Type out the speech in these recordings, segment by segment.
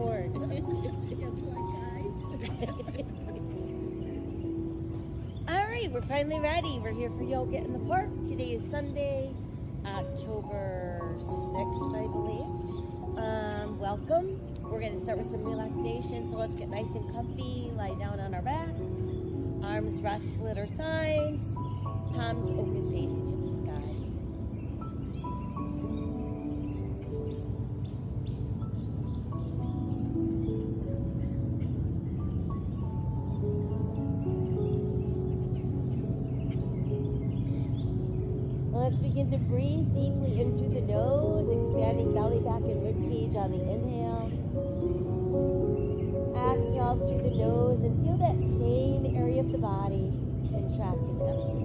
record. All right, we're finally ready. We're here for Yoga in the Park. Today is Sunday, October 6th, I believe. Welcome. We're going to start with some relaxation, so let's get nice and comfy. Lie down on our backs. Arms restful at our sides. Palms open face to the sky. Let's begin to breathe deeply into the nose, expanding belly, back, and rib cage on the inhale. Exhale through the nose and feel that same area of the body contract and empty.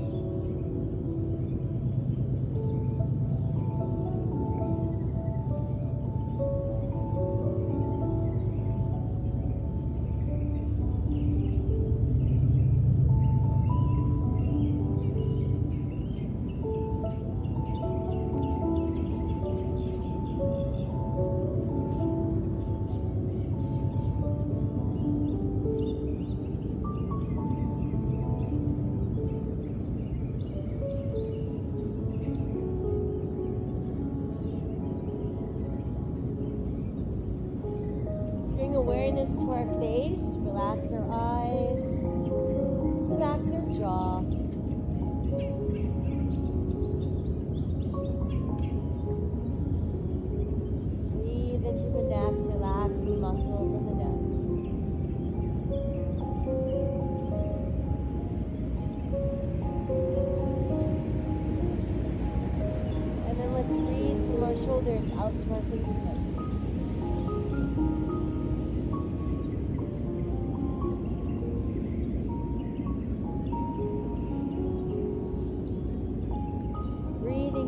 Bring awareness to our face, relax our eyes, relax our jaw. Breathe into the neck, relax the muscles in the neck. And then let's breathe from our shoulders out to our fingertips.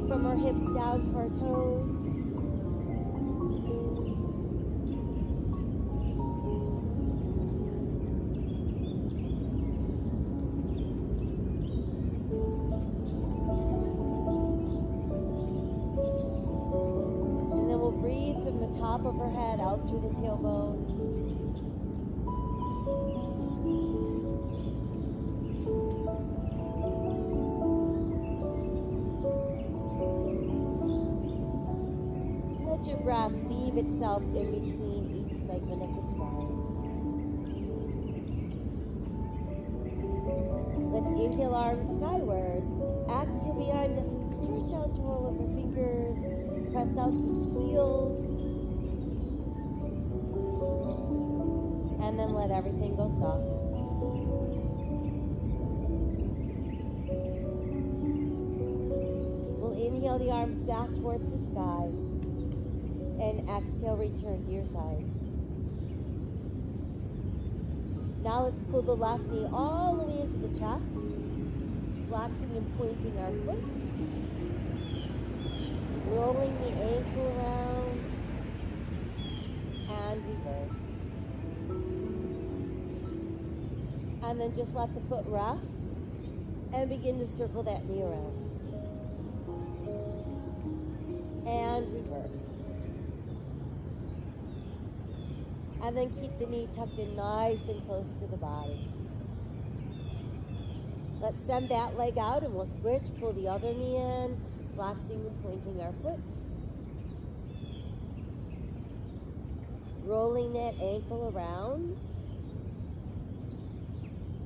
From our hips down to our toes. And then we'll breathe from the top of our head out through the tailbone. Let your breath weave itself in between each segment of the spine. Let's inhale, arms skyward. Exhale behind us and stretch out through all of our fingers. Press out through the heels. And then let everything go soft. We'll inhale the arms back towards the sky. And exhale, return to your sides. Now let's pull the left knee all the way into the chest, flexing and pointing our foot, rolling the ankle around, and reverse. And then just let the foot rest, and begin to circle that knee around. And reverse. And then keep the knee tucked in nice and close to the body. Let's send that leg out and we'll switch. Pull the other knee in, flexing and pointing our foot. Rolling that ankle around.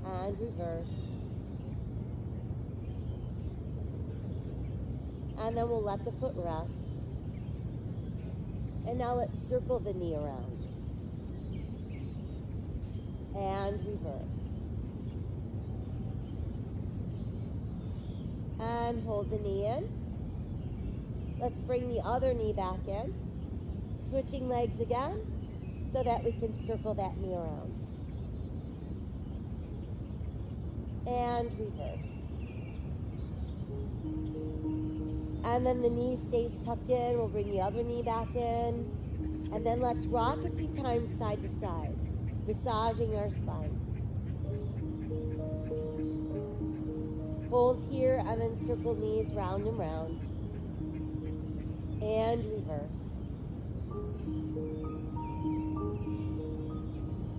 And reverse. And then we'll let the foot rest. And now let's circle the knee around. And reverse. And hold the knee in. Let's bring the other knee back in. Switching legs again so that we can circle that knee around. And reverse. And then the knee stays tucked in. We'll bring the other knee back in. And then let's rock a few times side to side, massaging our spine. Hold here and then circle knees round and round. And reverse.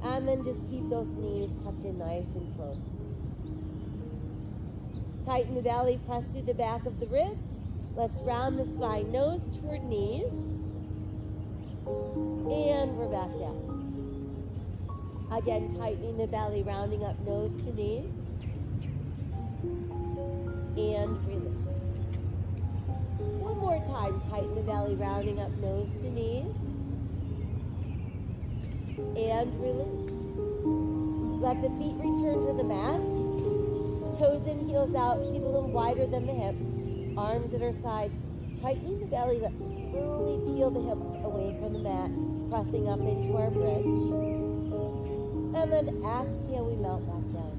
And then just keep those knees tucked in nice and close. Tighten the belly, press through the back of the ribs. Let's round the spine, nose toward knees. And we're back down. Again, tightening the belly, rounding up nose to knees. And release. One more time, tighten the belly, rounding up nose to knees. And release. Let the feet return to the mat. Toes in, heels out, feet a little wider than the hips. Arms at our sides. Tightening the belly, let's slowly peel the hips away from the mat, pressing up into our bridge. And then exhale, we melt back down.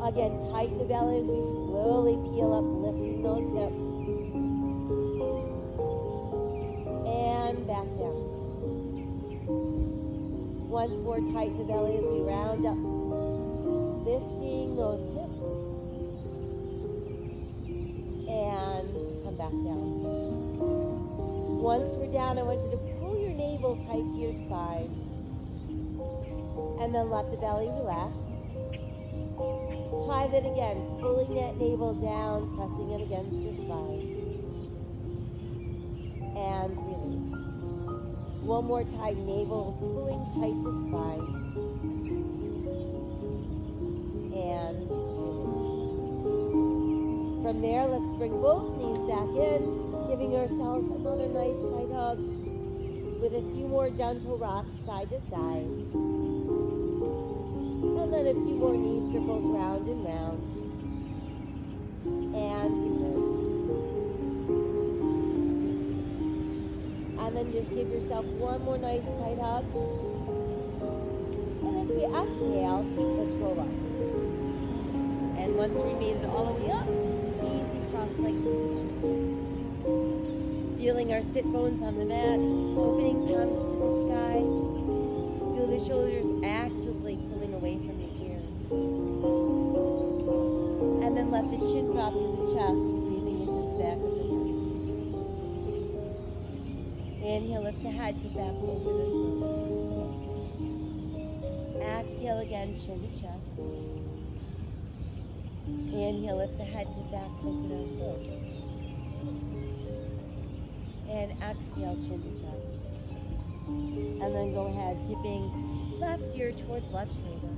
Again, tighten the belly as we slowly peel up, lifting those hips. And back down. Once more, tighten the belly as we round up, lifting those hips. And come back down. Once we're down, I want you to pull your navel tight to your spine. And then let the belly relax. Try that again, pulling that navel down, pressing it against your spine. And release. One more time, navel pulling tight to spine. And release. From there, let's bring both knees back in, giving ourselves another nice tight hug with a few more gentle rocks side to side. And then a few more knee circles round and round. And reverse. And then just give yourself one more nice tight hug. And as we exhale, let's roll up. And once we made it all the way up, easy cross-leg position. Feeling our sit bones on the mat, opening palms to the sky. Feel the shoulders actively pulling away from your ears. And then let the chin drop to the chest, breathing into the back of the neck. Inhale, lift the head to back over the throat. Exhale again, chin to chest. Inhale, lift the head to back over the throat. And exhale, chin to chest. And then go ahead, tipping left ear towards left shoulder.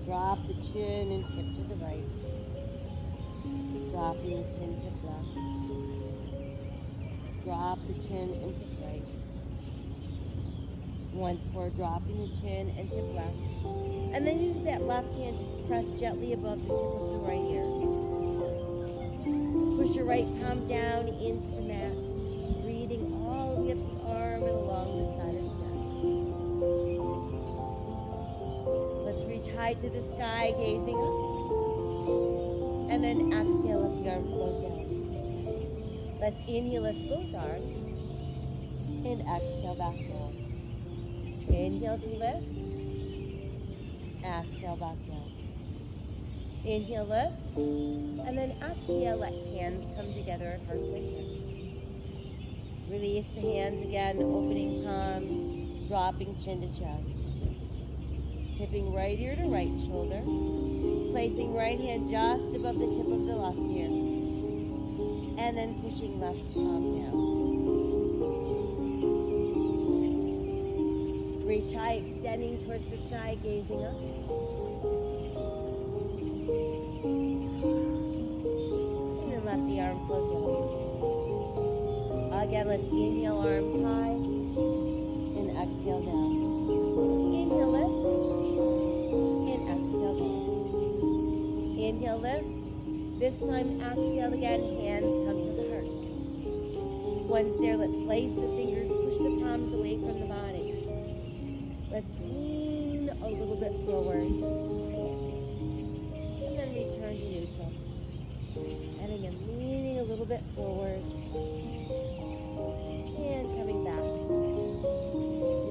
Drop the chin and tip to the right. Dropping the chin, tip left. Drop the chin and tip right. Once more, dropping the chin and tip left. And then use that left hand to press gently above the tip of the right ear. Push your right palm down into the mat, breathing all the way up the arm and along the side of the neck. Let's reach high to the sky, gazing up. And then exhale, let the arm float down. Let's inhale, lift both arms. And exhale, back down. Inhale to lift. Exhale, back down. Inhale, lift. And then exhale, let hands come together at heart center. Release the hands again, opening palms, dropping chin to chest. Tipping right ear to right shoulder. Placing right hand just above the tip of the left ear. And then pushing left palm down. Reach high, extending towards the sky, gazing up. And then let the arm float down. Again, let's inhale, arms high. And exhale down. Inhale, lift. And exhale down. Inhale, lift. This time, exhale again, hands come to the heart. Once there, let's lace the fingers, push the palms away from the body. Let's lean a little bit forward. And then return to neutral. And again, leaning a little bit forward. And coming back.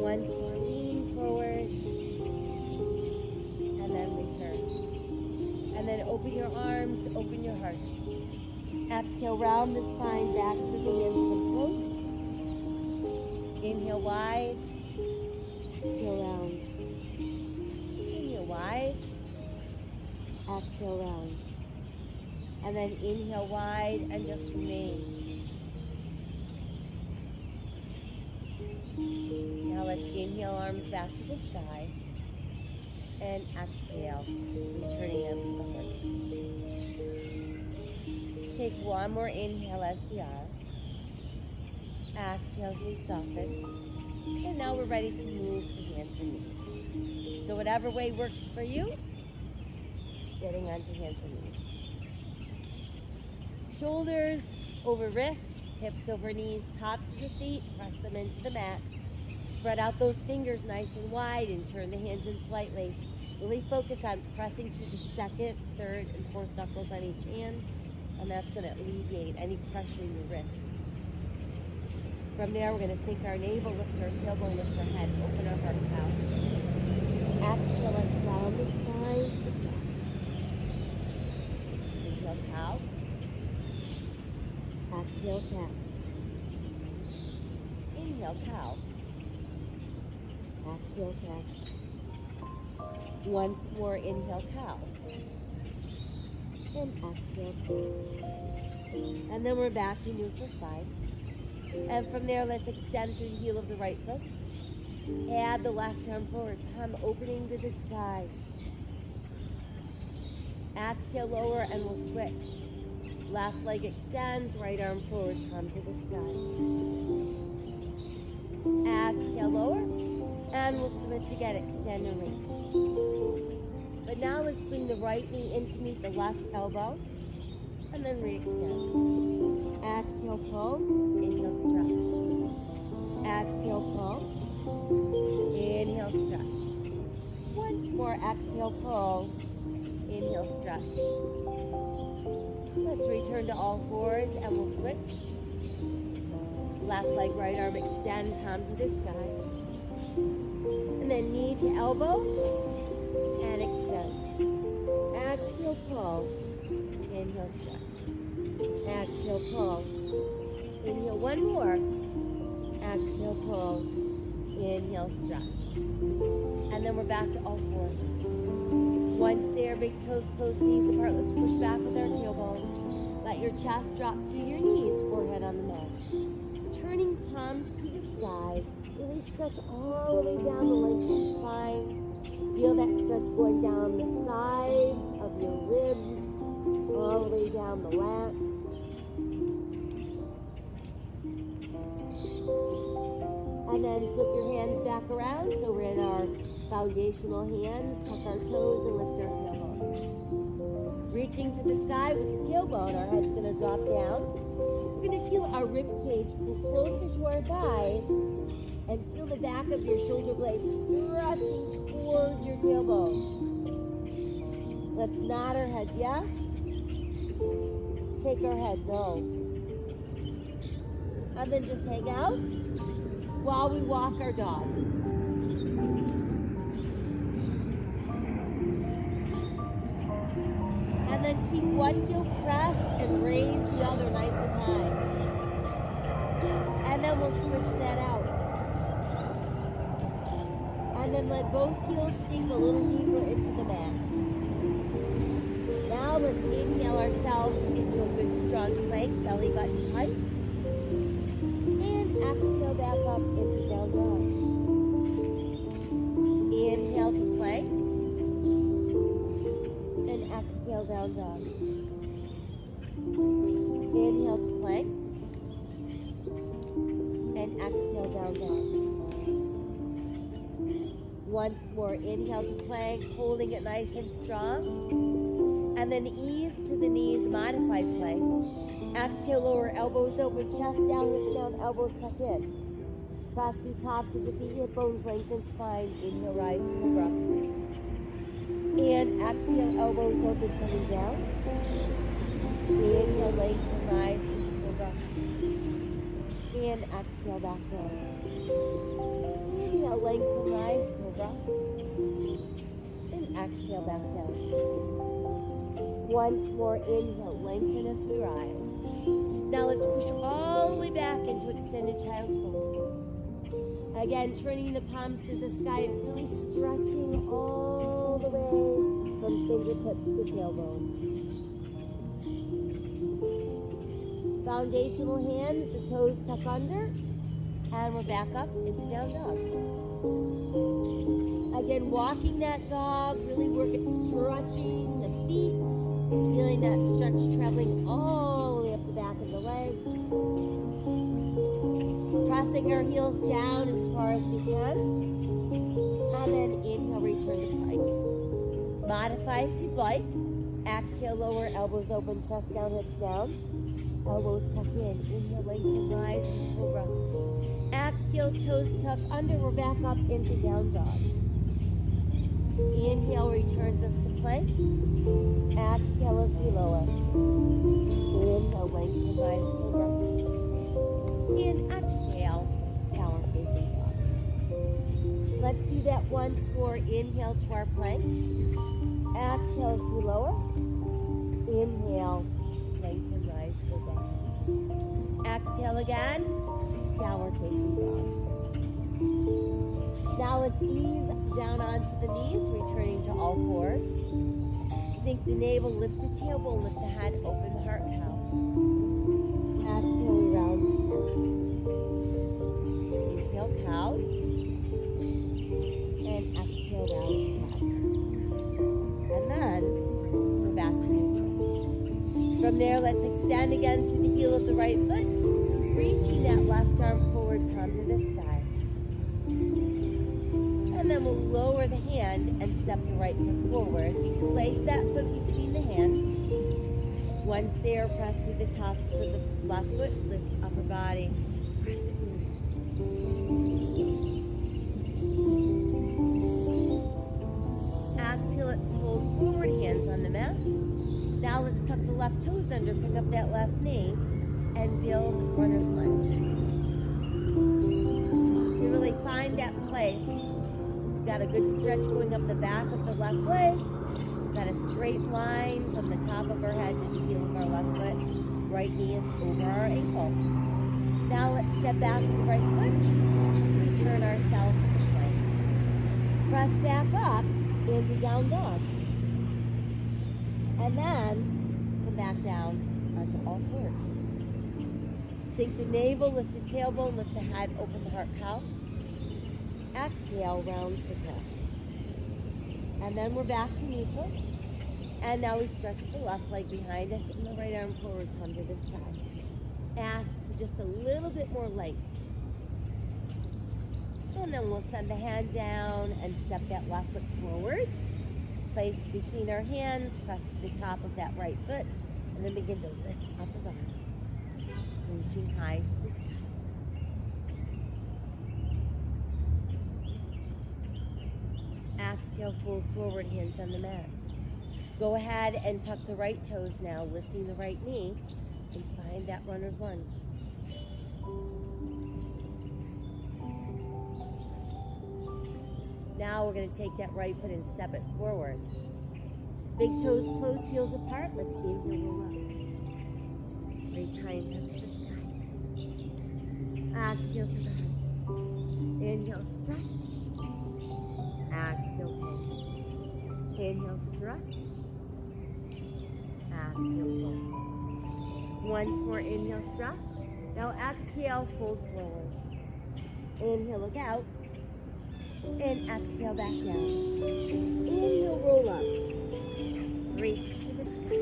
Once more, lean forward. And then return. And then open your arms, open your heart. Exhale, round the spine back to the hands come close. Inhale wide. exhale round, Inhale wide. exhale round, And then inhale wide and just remain. Now let's inhale, arms back to the sky. And exhale, returning them to the heart. Take one more inhale as we are. Exhale as we soften. And now we're ready to move to hands and knees. So whatever way works for you, getting onto hands and knees. Shoulders over wrists, hips over knees, tops of the feet, press them into the mat. Spread out those fingers nice and wide and turn the hands in slightly. Really focus on pressing through the second, third, and fourth knuckles on each hand, and that's going to alleviate any pressure in your wrists. From there, we're going to sink our navel, lift our tailbone, lift our head, open our heart out. Exhale, let's round the spine. Inhale, cow. exhale cat, Inhale, cow. exhale cat, Once more, inhale, cow. and exhale cat. And then we're back to neutral spine. And from there, let's extend through the heel of the right foot. Add the left arm forward, palm opening to the sky. Exhale, lower, and we'll switch. Left leg extends, right arm forward, palm to the sky. Exhale, lower, and we'll switch again, extend and reach. But now let's bring the right knee in to meet the left elbow, and then re-extend. Exhale, pull, inhale, stretch. Exhale, pull, inhale, stretch. Once more, exhale, pull, inhale, stretch. Let's return to all fours and we'll switch. Left leg, right arm extend, palm to the sky. And then knee to elbow and extend. Exhale, pull, inhale, stretch. Exhale, pull, inhale, one more. Exhale, pull, inhale, stretch. And then we're back to all fours. Once there, big toes close, knees apart. Let's push back with our tailbone. Let your chest drop through your knees, forehead on the mat. Turning palms to the sky. Really stretch all the way down the length of the spine. Feel that stretch going down the sides of your ribs, all the way down the lats. And then flip your hands back around so we're in our foundational hands. Tuck our toes and lift our tailbone. Reaching to the sky with the tailbone, our head's going to drop down. We're going to feel our rib cage pull closer to our thighs and feel the back of your shoulder blades stretching towards your tailbone. Let's nod our head yes. Shake our head no. And then just hang out while we walk our dog. And then keep one heel pressed and raise the other nice and high. And then we'll switch that out. And then let both heels sink a little deeper into the mat. Now let's inhale ourselves into a good strong plank, belly button tight. And exhale back up into down dog. Inhale to plank. And exhale down dog. Inhale to plank. And exhale down dog. Once more, inhale to plank, holding it nice and strong. And then ease to the knees, modified plank. Exhale, lower elbows open, chest down, hips down, elbows tuck in. Cross through tops of the feet, hip bones, lengthen spine. Inhale, rise, cobra. And exhale, elbows open, coming down. Inhale, lengthen, rise, into cobra. And exhale, back down. Inhale, lengthen, rise, cobra. And exhale, back down. Once more, inhale, lengthen as we rise. Now let's push all the way back into extended child's pose. Again, turning the palms to the sky and really stretching all the way from fingertips to tailbone. Foundational hands, the toes tuck under, and we're back up into down dog. Again, walking that dog, really work at stretching the feet, feeling that stretch traveling all the way up the back of the leg. Pressing our heels down as far as we can. And then inhale, return to plank. Modify if you'd like. Exhale, lower elbows open, chest down, hips down. Elbows tuck in. Inhale, lengthen, rise, and cobra. Exhale, toes tuck under. We're back up into down dog. Inhale returns us to plank. Exhale as we lower. Inhale, lengthen, rise, cobra. And exhale, power facing dog. Let's do that once more. Inhale to our plank. Exhale as we lower. Inhale, lengthen, rise, go down. Exhale again, downward facing dog. Now let's ease down onto the knees, returning to all fours. Sink the navel, lift the tailbone, lift the head, open the heart, cow. Exhale, we round. Inhale, cow. And exhale, round back. And then we're back to neutral. From there, let's extend again to the heel of the right foot, reaching that left arm forward, palm to the sky. And then we'll lower the hand and step the right foot forward. Place that foot between the hands. Once there, press through the tops of the left foot, lift upper body. Press it in. Exhale, let's fold forward, hands on the mat. Now let's tuck the left toes under, pick up that left knee, and build runner's lunge. So really find that place. We've got a good stretch going up the back of the left leg. Got a straight line from the top of our head to the heel of our left foot. Right knee is over our ankle. Now let's step back with the right foot. Return ourselves to plank. Press back up into down dog. And then come back down onto all fours. Sink the navel, lift the tailbone, lift the head, open the heart, cow. Exhale, round the neck. And then we're back to neutral. And now we stretch the left leg behind us and the right arm forward, come to the sky. Ask for just a little bit more length. And then we'll send the hand down and step that left foot forward. Place between our hands, press to the top of that right foot, and then begin to lift up and down, reaching high to the sky. Exhale, fold forward, hands on the mat. Go ahead and tuck the right toes now, lifting the right knee, and find that runner's lunge. Now we're going to take that right foot and step it forward. Big toes close, heels apart. Let's inhale, roll up. Reach high and touch the sky. Exhale to the height. Inhale, stretch. Exhale, pull. Inhale, stretch. Exhale, pull. Once more, inhale, stretch. Now exhale, fold forward. Inhale, look out. And exhale back down. Inhale, roll up. Reach to the sky.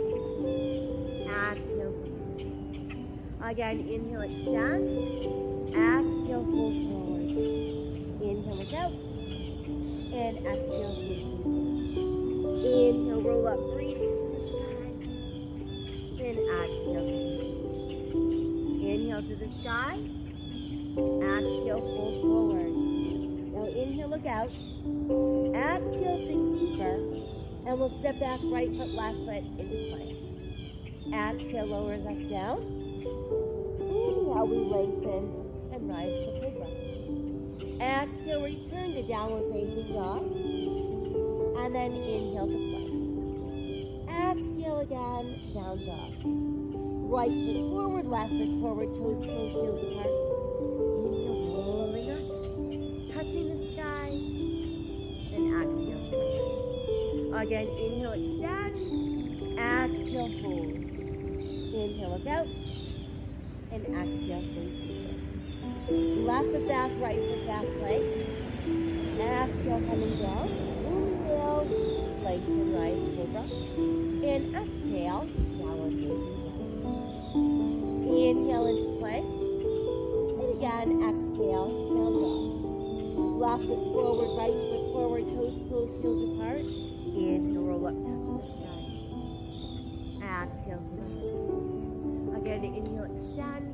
Exhale, fold. Again, inhale, extend. Exhale, fold forward. Inhale, look out. And exhale, fold. Inhale, roll up. Reach to the sky. And exhale. Inhale to the sky. Exhale, fold forward. Now inhale, look out. Exhale, sink deeper. And we'll step back, right foot, left foot into plank. Exhale, lowers us down. Inhale, we lengthen and rise to cobra. Exhale, return to downward facing dog. And then inhale to plank. Exhale again, down dog. Right foot forward, left foot forward, toes close, heels apart. Inhale, rolling up. Again, inhale, extend. Exhale, fold. Inhale, look out. And exhale, sink. Left foot back, right foot back, plank. Exhale, coming down. Inhale, lengthen, rise, cobra. And exhale, downward facing dog. Inhale into plank. And again, exhale, down dog. Left foot forward, right foot forward, toes close, heels apart. Inhale, roll up, touch the sky. Exhale to the heart. Again, inhale, extend.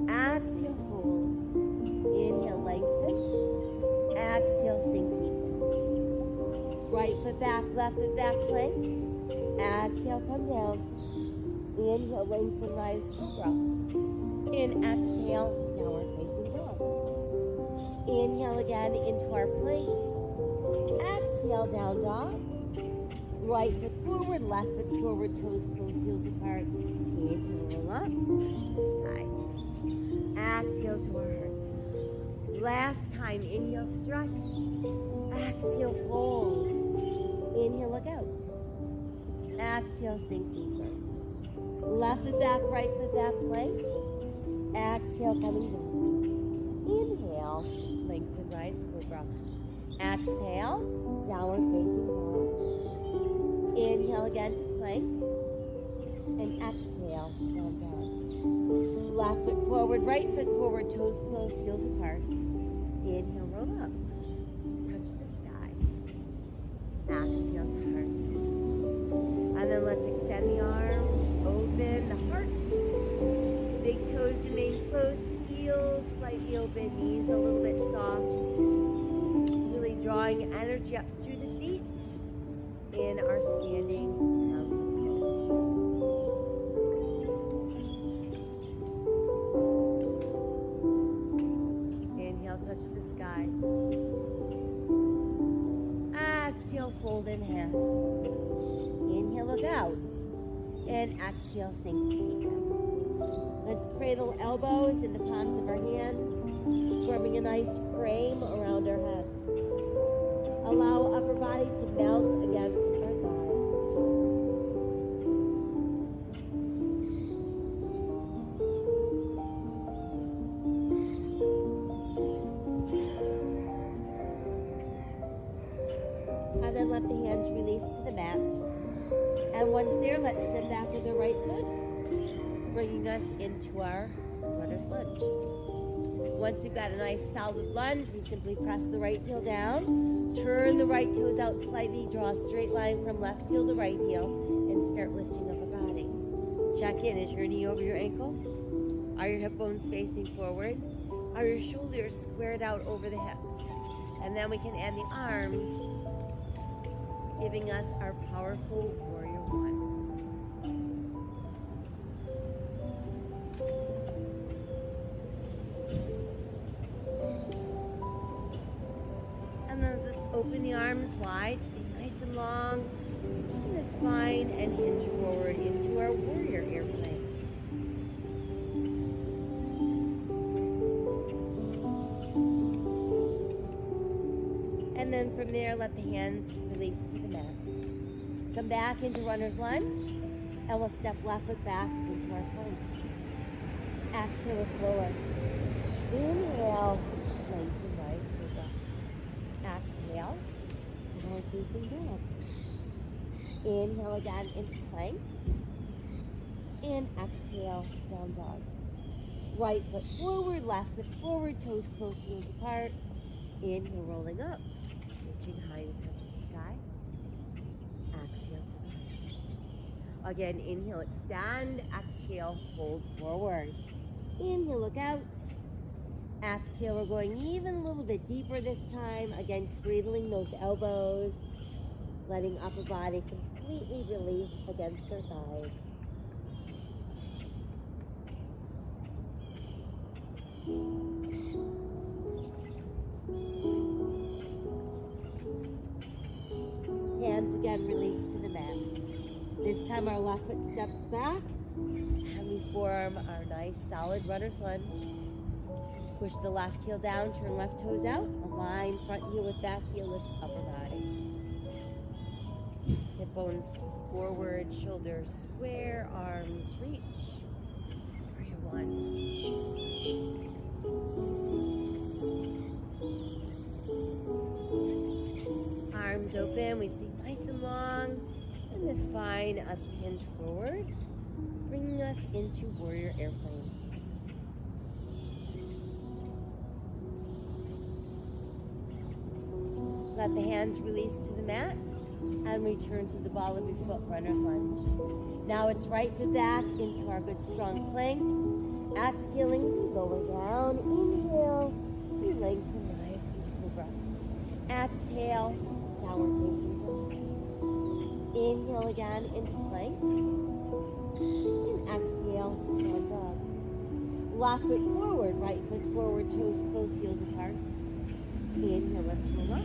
Exhale, fold. Inhale, lengthen. Exhale, sink deep. Right foot back, left foot back, plank. Exhale, come down. Inhale, lengthen, rise, cobra. And exhale, downward facing dog. Inhale again into our plank. Exhale, down dog. Right foot forward, left foot forward, toes close, heels apart. Inhale, roll up, touch the sky. Exhale to our heart. Last time, inhale, stretch. Exhale, fold. Inhale, look out. Exhale, sink deeper. Left foot back, right foot back, plank. Exhale, coming down. Inhale, lengthen, rise, cobra. Exhale, downward facing dog. Inhale again to plank. And exhale, down dog. Left foot forward, right foot forward, toes close, heels apart. Inhale, roll up. Touch the sky. Exhale to heart. And then let's extend the arms, open the heart. Big toes remain close, heels slightly open, knees a little bit soft. Really drawing energy up through the feet in our standing mountain pose. Inhale, touch the sky. Exhale, fold in half. Inhale, look out. And exhale, sink deep. Let's cradle elbows in the palms of our hands, forming a nice frame around our head. Allow upper body to melt against our thighs. And then let the hands release to the mat. And once there, let's step back with the right foot, bringing us into our runner's lunge. Once you've got a nice solid lunge, we simply press the right heel down, turn the right toes out slightly, draw a straight line from left heel to right heel, and start lifting up our body. Check in, is your knee over your ankle? Are your hip bones facing forward? Are your shoulders squared out over the hips? And then we can add the arms, giving us our powerful warrior one. And then just open the arms wide, stay nice and long in the spine, and hinge forward into our warrior airplane. And then from there, let the hands release to the mat. Come back into runner's lunge, and we'll step left foot back into our plank. Exhale slower. Inhale, lengthen, rise, cobra. Exhale, downward facing dog. Inhale again into plank. And exhale, down dog. Right foot forward, left foot forward, toes close, heels apart. Inhale, rolling up. Reaching high to touch the sky. Exhale to the heart. Again, inhale, extend. Exhale, fold forward. Inhale, look out. Exhale, we're going even a little bit deeper this time. Again, cradling those elbows. Letting upper body completely release against our thighs. Hands again release to the mat. This time our left foot steps back and we form our nice solid runner's lunge. Push the left heel down, turn left toes out, align front heel with back heel, lift upper body. Hip bones forward, shoulders square, arms reach. For your one. Arms open, we see nice and long. And the spine as we hinge forward, bringing us into warrior airplane. Let the hands release to the mat and return to the ball of your foot, runner's lunge. Now it's right foot back into our good strong plank. Exhaling, we lower down. Inhale, we lengthen rise into cobra. Exhale, downward facing dog. Inhale again into plank. And exhale, down dog. Left foot forward, right foot forward, toes close, heels apart. Inhale, let's roll up.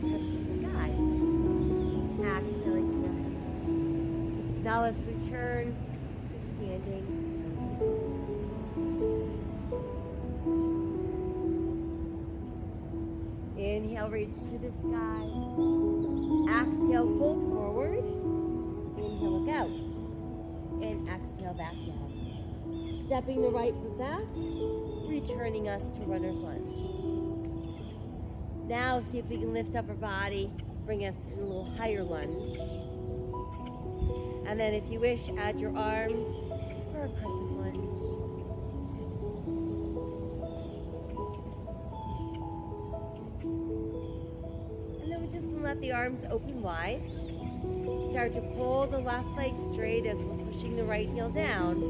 Touch the sky. Exhaling to rest. Now let's return to standing. Inhale, reach to the sky. Exhale, fold forward. Inhale, look out. And exhale, back down. Stepping the right foot back, returning us to runner's lunge. Now see if we can lift up our body, bring us in a little higher lunge. And then if you wish, add your arms for a crescent lunge. And then we're just going to let the arms open wide. Start to pull the left leg straight as we're pushing the right heel down.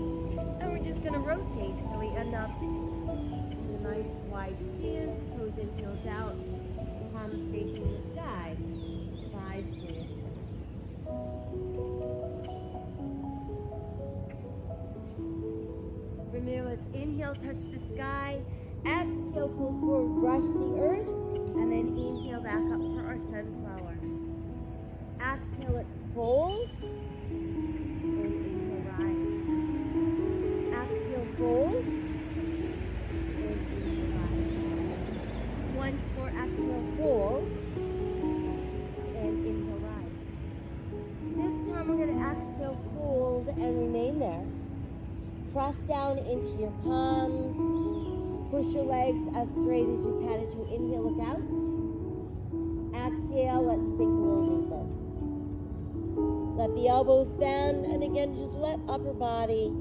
And we're just going to rotate so we end up in a nice wide stance, toes in, heels out. Palms facing the sky. 5 minutes. From there, let's inhale, touch the sky. Exhale, pull forward, brush the earth. And then inhale back up for our sunflower. Exhale, let's fold. And inhale, rise. Exhale, fold. And inhale, rise. Once more, exhale, fold, and inhale, rise. This time we're going to exhale, fold, and remain there. Press down into your palms. Push your legs as straight as you can as you inhale, look out. Exhale, let's sink a little deeper. Let the elbows bend, and again, just let upper body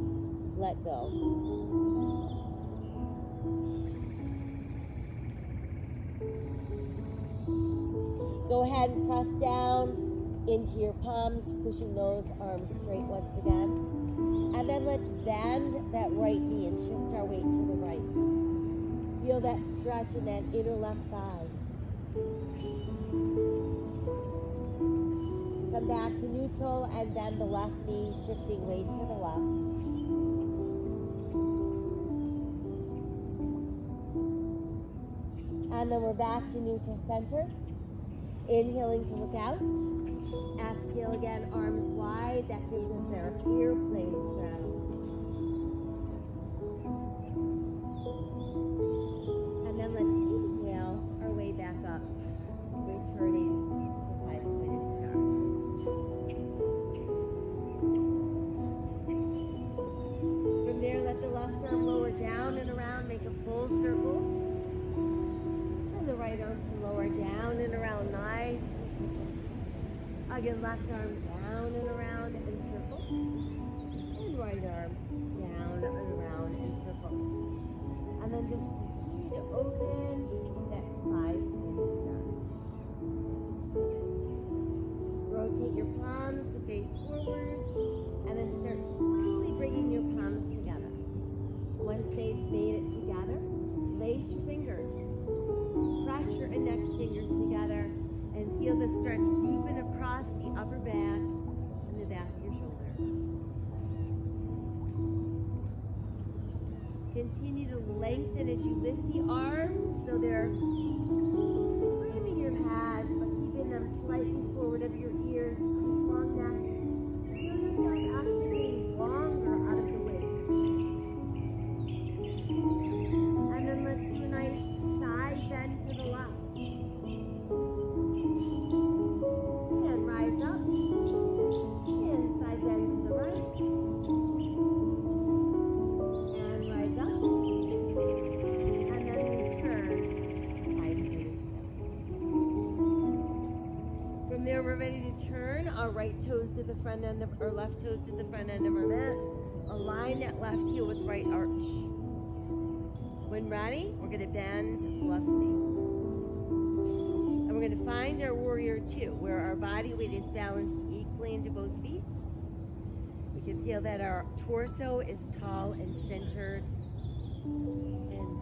let go. Go ahead and press down into your palms, pushing those arms straight once again. And then let's bend that right knee and shift our weight to the right. Feel that stretch in that inner left thigh. Come back to neutral and bend the left knee, shifting weight to the left. And then we're back to neutral center. Inhaling to look out. Exhale again, arms wide. That gives us our airplane strategy. And then let's inhale our way back up, returning to 5-pointed star. From there, let the left arm lower down and around, make a full circle. The right arm can lower down and around, nice. Again, left arm down and around and circle. And right arm down and around and circle. And then just continue to open that 5-pointed star. Rotate your palms to face forward. And then start slowly bringing your palms together. Once they've made it together, lace your fingers. Press your index fingers together and feel the stretch deepen across the upper back and the back of your shoulder. Continue to lengthen as you lift the arms so they're framing your pads but keeping them slightly forward of your ears. Nice long neck. Feel yourself actually getting longer out of the waist. And then let's do a nice side bend to the left. our right toes to the front end of our left toes to the front end of our mat. Align that left heel with right arch. When ready, we're going to bend left knee. And we're going to find our warrior two, where our body weight is balanced equally into both feet. We can feel that our torso is tall and centered. And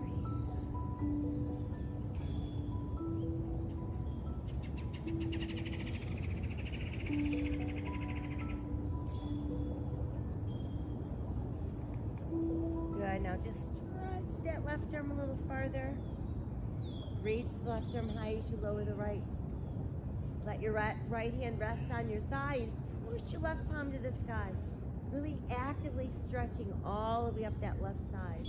good. Now just stretch that left arm a little farther. Reach the left arm high as you lower the right. Let your right hand rest on your thigh and push your left palm to the sky. Really actively stretching all the way up that left side.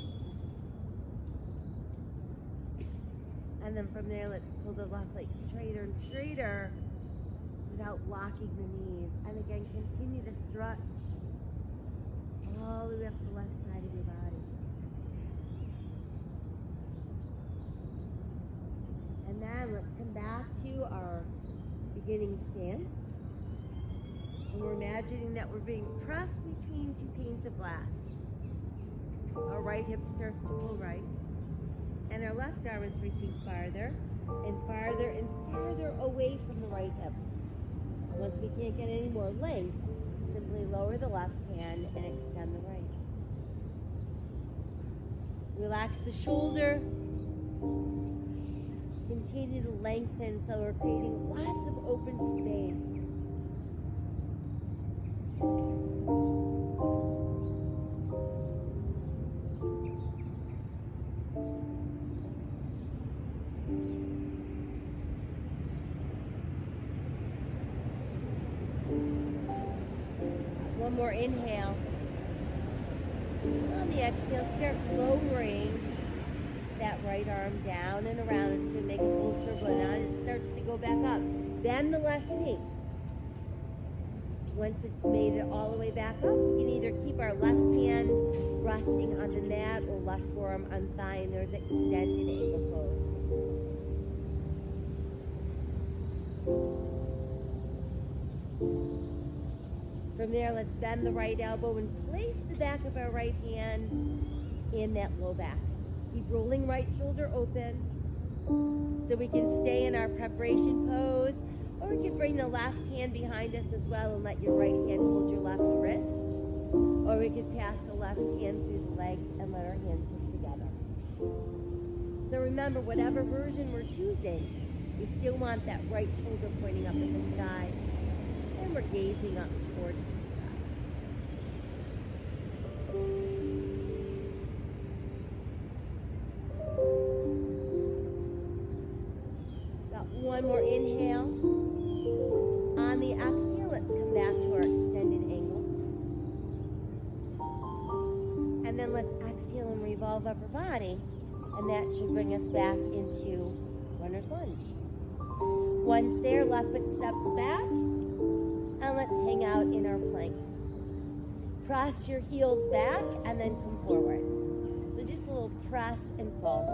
And then from there, let's pull the left leg straighter and straighter without locking the knees. And again, continue to stretch all the way up the left side of your body. And then let's come back to our beginning stance. And we're imagining that we're being pressed between two panes of glass. Our right hip starts to pull right. And our left arm is reaching farther and farther and farther away from the right hip. Once we can't get any more length, simply lower the left hand and extend the right. Relax the shoulder. Continue to lengthen so we're creating lots of open space. One more inhale. On the exhale, start lowering that right arm down and around. It's going to make a full circle, and now it starts to go back up. Bend the left knee. Once it's made it all the way back up, we can either keep our left hand resting on the mat or left forearm on thigh, and there's extended angle pose. From there, let's bend the right elbow and place the back of our right hand in that low back. Keep rolling right shoulder open so we can stay in our preparation pose, or we can bring the left hand behind us as well and let your right hand hold your left wrist, or we could pass the left hand through the legs and let our hands sit together. So remember, whatever version we're choosing, we still want that right shoulder pointing up at the sky, and we're gazing up towards the sky. Got one more inhale. On the exhale, let's come back to our extended angle. And then let's exhale and revolve upper body, and that should bring us back into runner's lunge. Once there, left foot steps back, and let's hang out in our plank. Cross your heels back and then come forward. So just a little press and pull.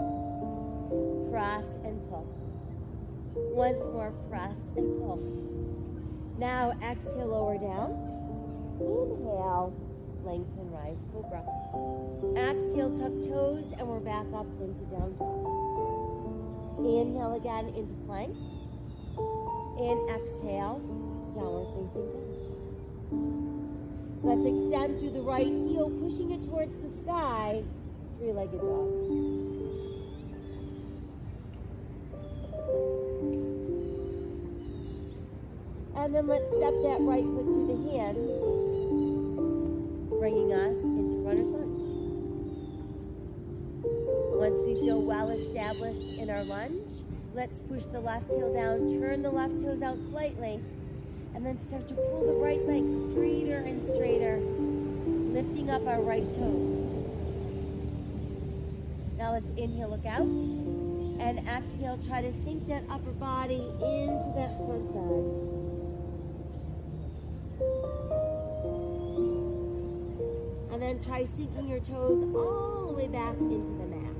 Press and pull. Once more, press and pull. Now exhale, lower down. Inhale, lengthen, rise, cobra. Exhale, tuck toes, and we're back up into down dog. Inhale again into plank. And exhale, downward facing dog. Let's extend through the right heel, pushing it towards the sky, three-legged dog. And then let's step that right foot through the hands, bringing us into runner's lunge. Once we feel well established in our lunge, let's push the left heel down, turn the left toes out slightly, and then start to pull the right leg straighter and straighter, lifting up our right toes. Now let's inhale, look out, and exhale, try to sink that upper body into that front thigh. And then try sinking your toes all the way back into the mat.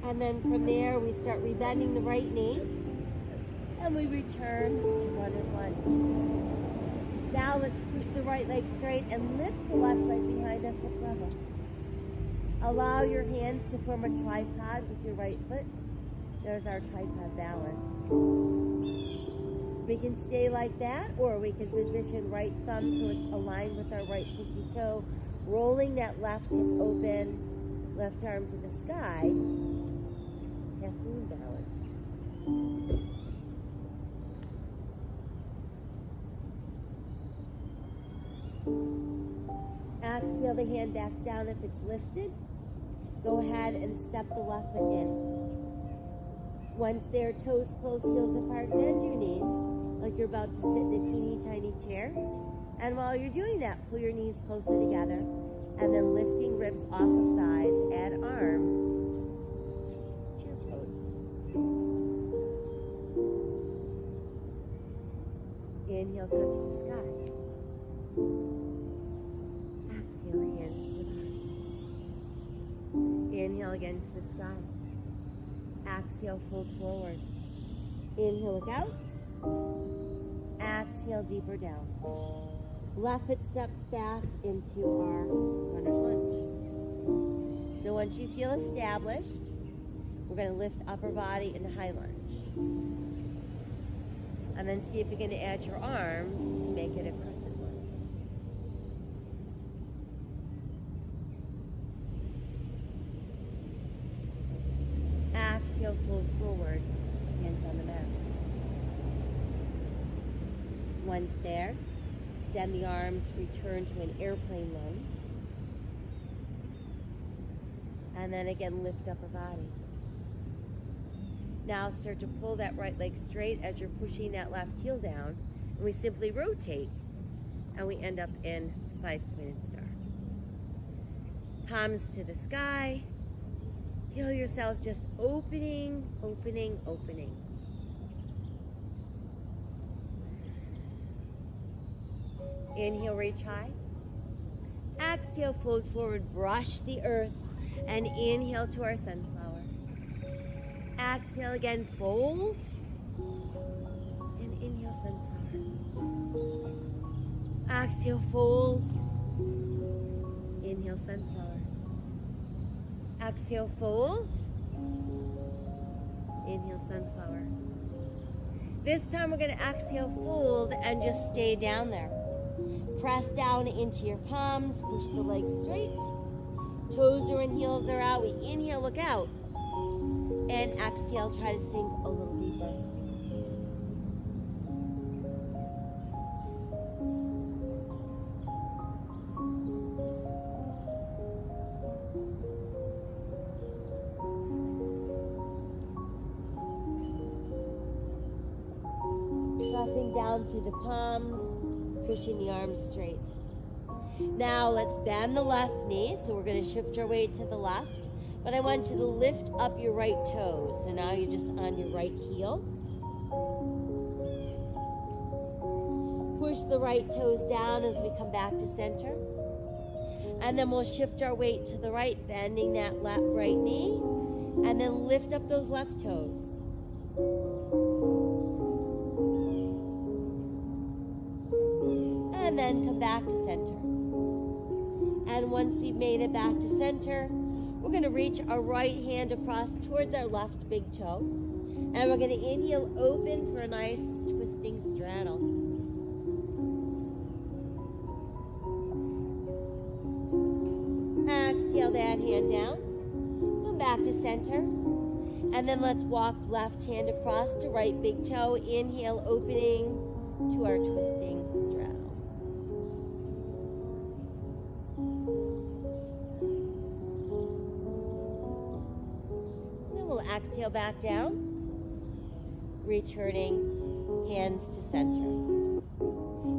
And then from there, we start rebending the right knee. And we return to runner's lunge. Now let's push the right leg straight and lift the left leg behind us hip level. Allow your hands to form a tripod with your right foot. There's our tripod balance. We can stay like that, or we can position right thumb so it's aligned with our right pinky toe, rolling that left hip open, left arm to the sky. Half moon balance. Exhale the hand back down if it's lifted. Go ahead and step the left foot in. Once there, toes close, heels apart, bend your knees like you're about to sit in a teeny tiny chair. And while you're doing that, pull your knees closer together and then lifting ribs off of thighs, add arms, chair pose. Inhale, touch the sky. Exhale, hands to the heart. Inhale again to the sky. Exhale, fold forward. Inhale, look out. Exhale, deeper down. Left foot steps back into our runner's lunge. So once you feel established, we're going to lift upper body into high lunge. And then see if you're going to add your arms to make it a crescent lunge. Exhale, fold forward, hands on the mat. Once there, extend the arms, return to an airplane lunge. And then again, lift upper body. Now start to pull that right leg straight as you're pushing that left heel down. And we simply rotate, and we end up in 5-pointed star. Palms to the sky. Feel yourself just opening, opening, opening. Inhale, reach high. Exhale, fold forward, brush the earth, and inhale to our sunflower. Exhale again, fold, and inhale, sunflower. Exhale, fold, inhale, sunflower. Exhale, fold, inhale, sunflower. This time we're going to exhale, fold, and just stay down there. Press down into your palms, push the legs straight. Toes are in, heels are out. We inhale, look out. And exhale, try to sink a little deeper. Pressing down through the palms, pushing the arms straight. Now let's bend the left knee. So we're going to shift our weight to the left. But I want you to lift up your right toes. So now you're just on your right heel. Push the right toes down as we come back to center. And then we'll shift our weight to the right, bending that right knee. And then lift up those left toes. And then come back to center. And once we've made it back to center, we're going to reach our right hand across towards our left big toe. And we're going to inhale, open for a nice twisting straddle. Exhale that hand down. Come back to center. And then let's walk left hand across to right big toe. Inhale, opening to our twisting straddle. Exhale back down, returning hands to center.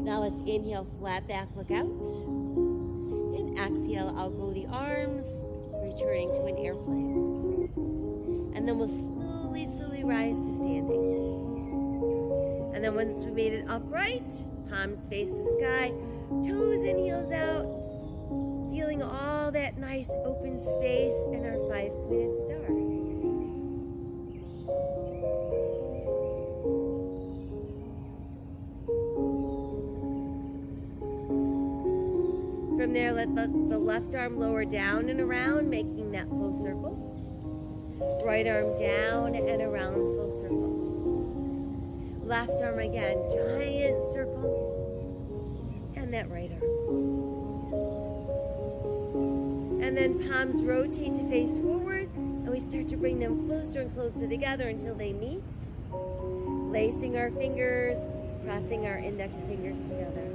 Now let's inhale, flat back, look out. And exhale, out go the arms, returning to an airplane. And then we'll slowly rise to standing. And then once we made it upright, palms face the sky, toes and heels out, feeling all that nice open space in our 5-pointed star. From there, let the left arm lower down and around, making that full circle. Right arm down and around, full circle. Left arm again, giant circle. And that right arm. And then palms rotate to face forward, and we start to bring them closer and closer together until they meet. Lacing our fingers, crossing our index fingers together.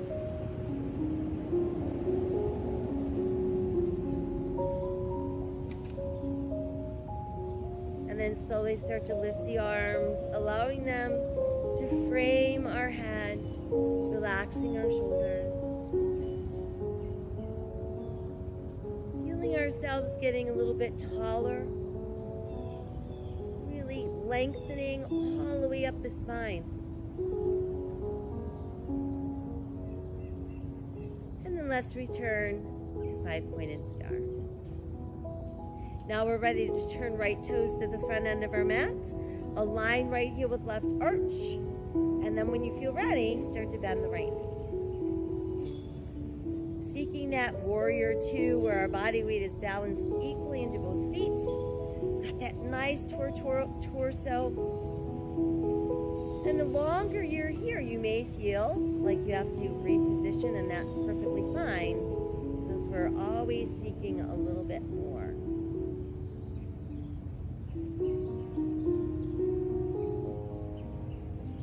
And then slowly start to lift the arms, allowing them to frame our head, relaxing our shoulders. Feeling ourselves getting a little bit taller, really lengthening all the way up the spine. And then let's return to 5-pointed star. Now we're ready to turn right toes to the front end of our mat. Align right heel with left arch. And then when you feel ready, start to bend the right knee. Seeking that warrior two where our body weight is balanced equally into both feet. Got that nice torso. And the longer you're here, you may feel like you have to reposition, and that's perfectly fine because we're always seeking a little bit more.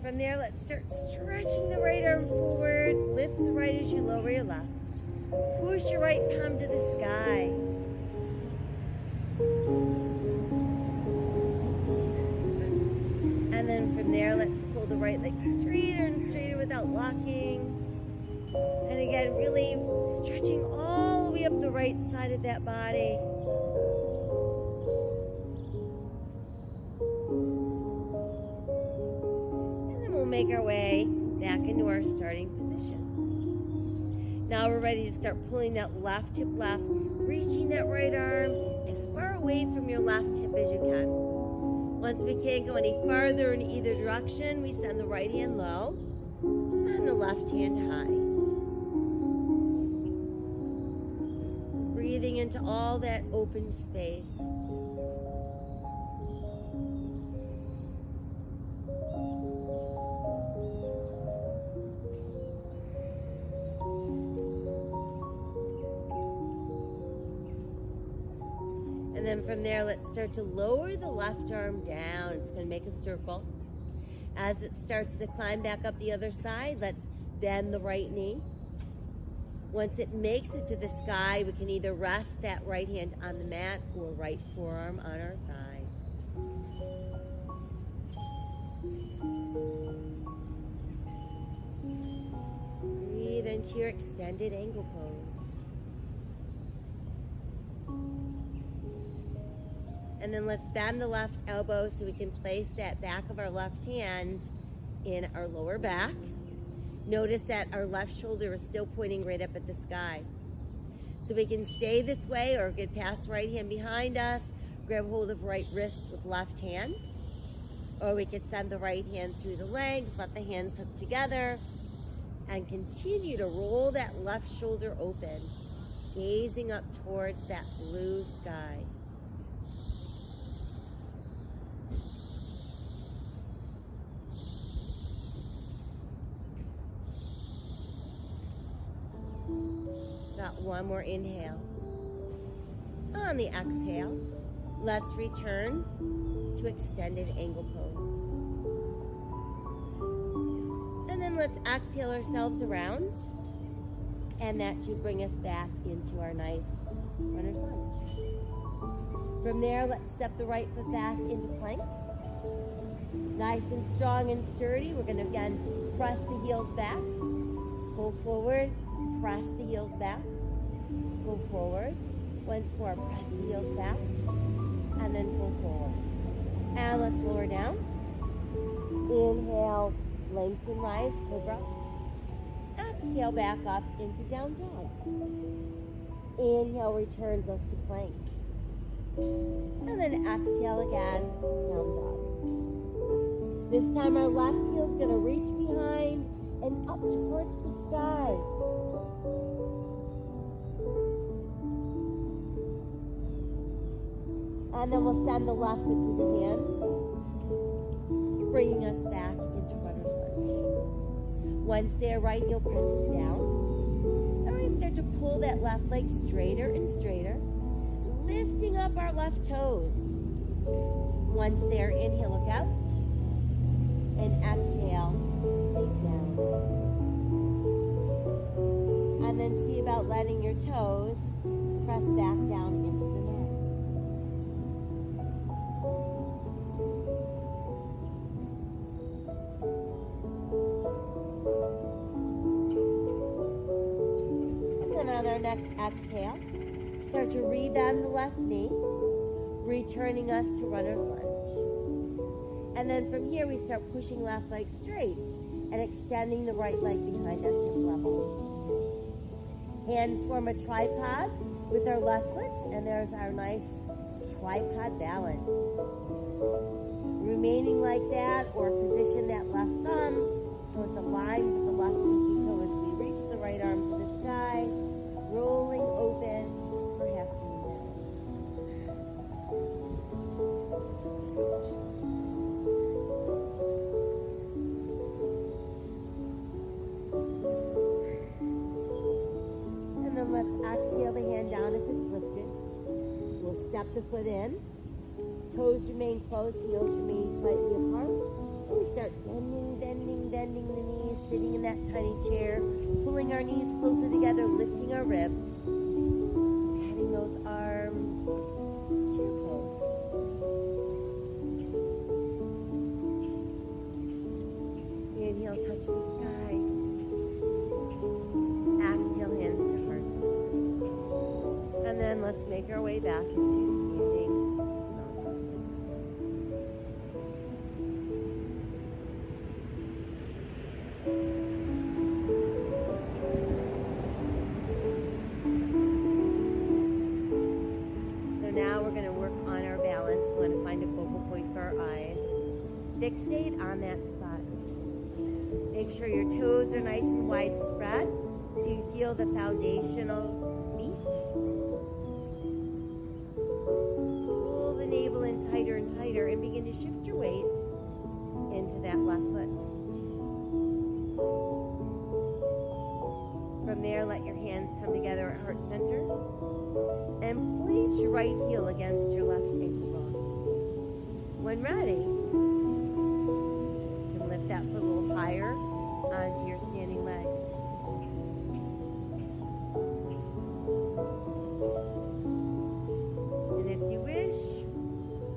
From there, let's start stretching the right arm forward. Lift the right as you lower your left. Push your right palm to the sky. And then from there, let's pull the right leg straighter and straighter without locking. And again, really stretching all the way up the right side of that body. Make our way back into our starting position. Now we're ready to start pulling that left hip left, reaching that right arm as far away from your left hip as you can. Once we can't go any farther in either direction, we send the right hand low and the left hand high. Breathing into all that open space. And then from there, let's start to lower the left arm down. It's going to make a circle. As it starts to climb back up the other side, let's bend the right knee. Once it makes it to the sky, we can either rest that right hand on the mat or right forearm on our thigh. Breathe into your extended angle pose. And then let's bend the left elbow so we can place that back of our left hand in our lower back. Notice that our left shoulder is still pointing right up at the sky. So we can stay this way or get past right hand behind us, grab hold of right wrist with left hand. Or we could send the right hand through the legs, let the hands hook together, and continue to roll that left shoulder open, gazing up towards that blue sky. Got one more inhale. On the exhale, let's return to extended angle pose. And then let's exhale ourselves around. And that should bring us back into our nice runner's lunge. From there, let's step the right foot back into plank. Nice and strong and sturdy. We're going to again press the heels back. Pull forward, press the heels back. Pull forward. Once more, press the heels back. And then pull forward. And let's lower down. Inhale, lengthen, rise, cobra. Exhale back up into down dog. Inhale returns us to plank. And then exhale again, down dog. This time our left heel is going to reach behind and up towards the sky. And then we'll send the left foot to the hands, bringing us back into runner's lunge. Once there, right heel presses down. And we're going to start to pull that left leg straighter and straighter, lifting up our left toes. Once there, inhale, look out. And exhale, sink down. And then see about letting your toes press back down into the mat. And then on our next exhale, start to rebend the left knee, returning us to runner's lunge. And then from here, we start pushing left leg straight and extending the right leg behind us hip level. Hands form a tripod with our left foot, and there's our nice tripod balance. Remaining like that, or position that left thumb so it's aligned with the left pinky toe as we reach the right arm to the sky, rolling open for half a minute. And then let's exhale the hand down if it's lifted. We'll step the foot in. Toes remain closed, heels remain slightly apart. And we start bending the knees, sitting in that tiny chair, pulling our knees closer together, lifting our ribs, heading those arms to your pose. Inhale, touch the sky. Exhale, hands to heart. And then let's make our way back into standing. So now we're going to work on our balance. We want to find a focal point for our eyes. Fixate on that spot. Make sure your toes are nice and wide spread so you feel the foundational feet. Pull the navel in tighter and tighter and begin to shift your weight into that left foot. From there, let your hands come together at heart center and place your right heel against your left ankle bone. When ready, you can lift that foot a little higher onto your standing leg. And if you wish,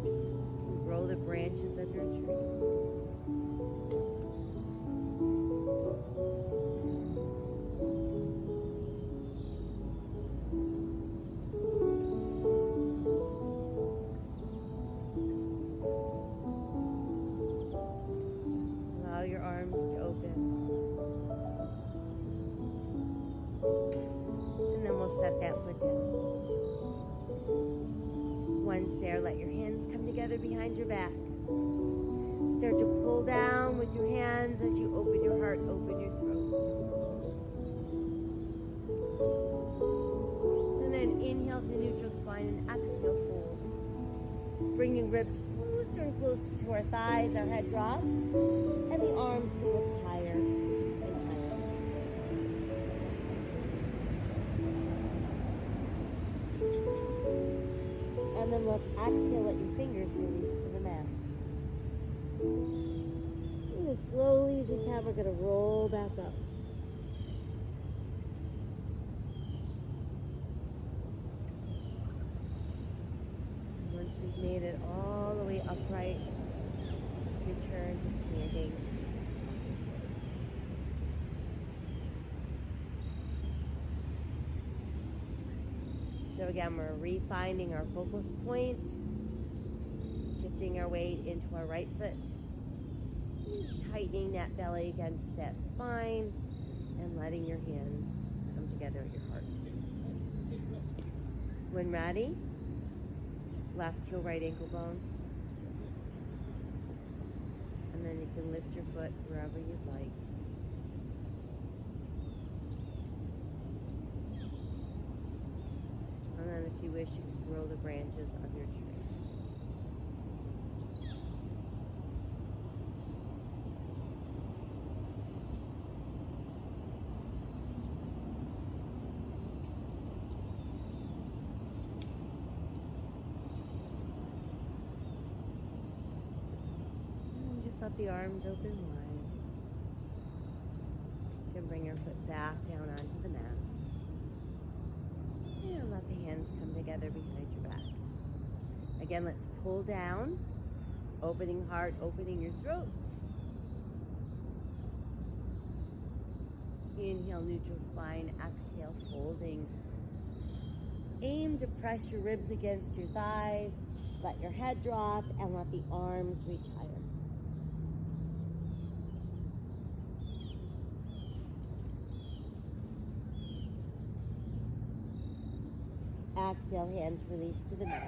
you grow the branches of your tree. Allow your arms to open. And then we'll set that foot down. Once there, let your hands come together behind your back. Start to pull down with your hands as you open your heart, open your throat. And then inhale to neutral spine and exhale, fold. Bring your ribs closer and closer to our thighs, our head drops, and the arms can lift higher and higher. And then let's exhale, let your fingers release to the mat. And as slowly as you can, we're going to roll back up. Once we've made it all the way upright, let's return to standing. So again, we're refinding our focus point, shifting our weight into our right foot, tightening that belly against that spine, and letting your hands come together at your heart. When ready, left heel, right ankle bone. And then you can lift your foot wherever you'd like. And then if you wish, you can grow the branches of your tree. let the arms open wide. You can bring your foot back down onto the mat. And let the hands come together behind your back. Again, let's pull down, opening heart, opening your throat. Inhale, neutral spine. Exhale, folding. Aim to press your ribs against your thighs. Let your head drop and let the arms reach higher. Exhale, hands release to the middle.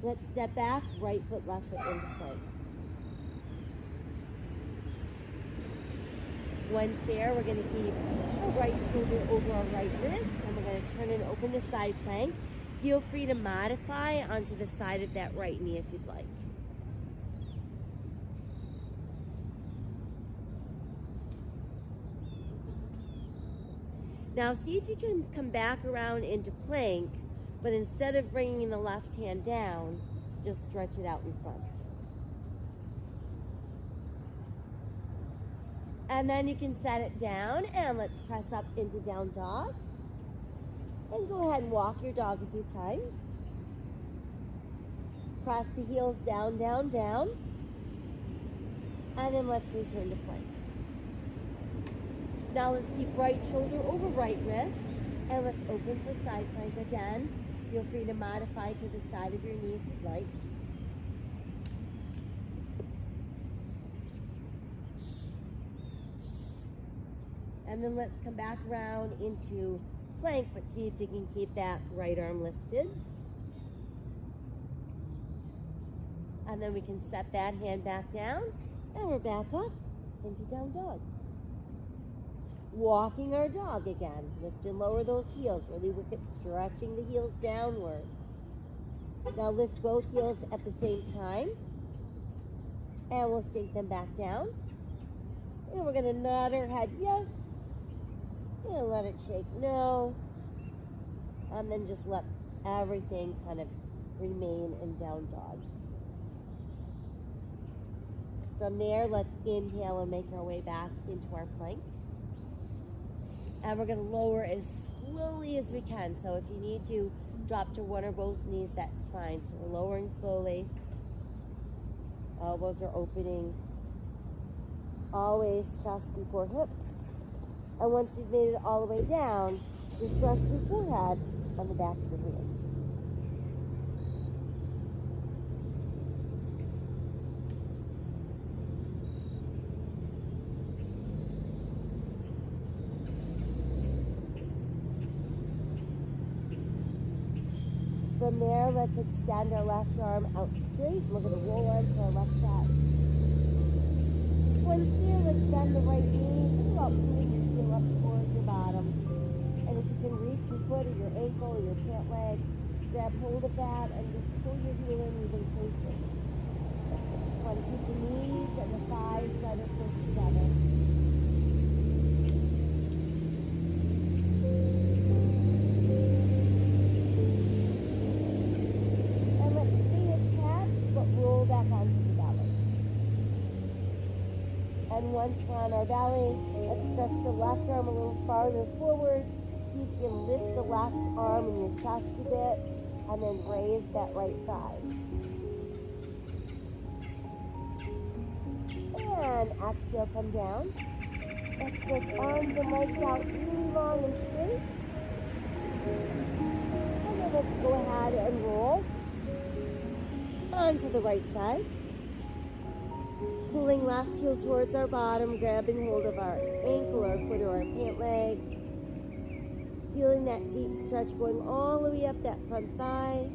Let's step back, right foot, left foot into plank. Once there, we're going to keep our right shoulder over our right wrist, and we're going to turn and open to side plank. Feel free to modify onto the side of that right knee if you'd like. Now see if you can come back around into plank, but instead of bringing the left hand down, just stretch it out in front. And then you can set it down, and let's press up into down dog. And go ahead and walk your dog a few times. Press the heels down, down, down. And then let's return to plank. Now let's keep right shoulder over right wrist. And let's open for side plank again. Feel free to modify to the side of your knee if you'd like. And then let's come back around into plank, but see if you can keep that right arm lifted. And then we can set that hand back down, and we're back up into down dog. Walking our dog again. Lift and lower those heels. Really look at stretching the heels downward. Now lift both heels at the same time, and we'll sink them back down. And we're going to nod our head yes. And let it shake no. And then just let everything kind of remain in down dog. From there, let's inhale and make our way back into our plank. And we're going to lower as slowly as we can. So if you need to drop to one or both knees, that's fine. So we're lowering slowly. Elbows are opening. Always chest before hips. And once you've made it all the way down, just rest your forehead on the back of your hands. From there, let's extend our left arm out straight. We're going to roll onto our left side. Once here, let's bend the right knee about pulling your heel up towards your bottom. And if you can reach your foot or your ankle or your pant leg, grab hold of that and just pull your heel in even closer. Try to keep the knees and the thighs rather close together. And let's stay attached, but roll back onto the belly. And once we're on our belly, let's stretch the left arm a little farther forward. See if you can lift the left arm in your chest a bit, and then raise that right thigh. And exhale, come down. Let's stretch arms and legs out really long and straight. And then let's go ahead and roll onto the right side. Pulling left heel towards our bottom, grabbing hold of our ankle, our foot, or our pant leg. Feeling that deep stretch going all the way up that front thigh.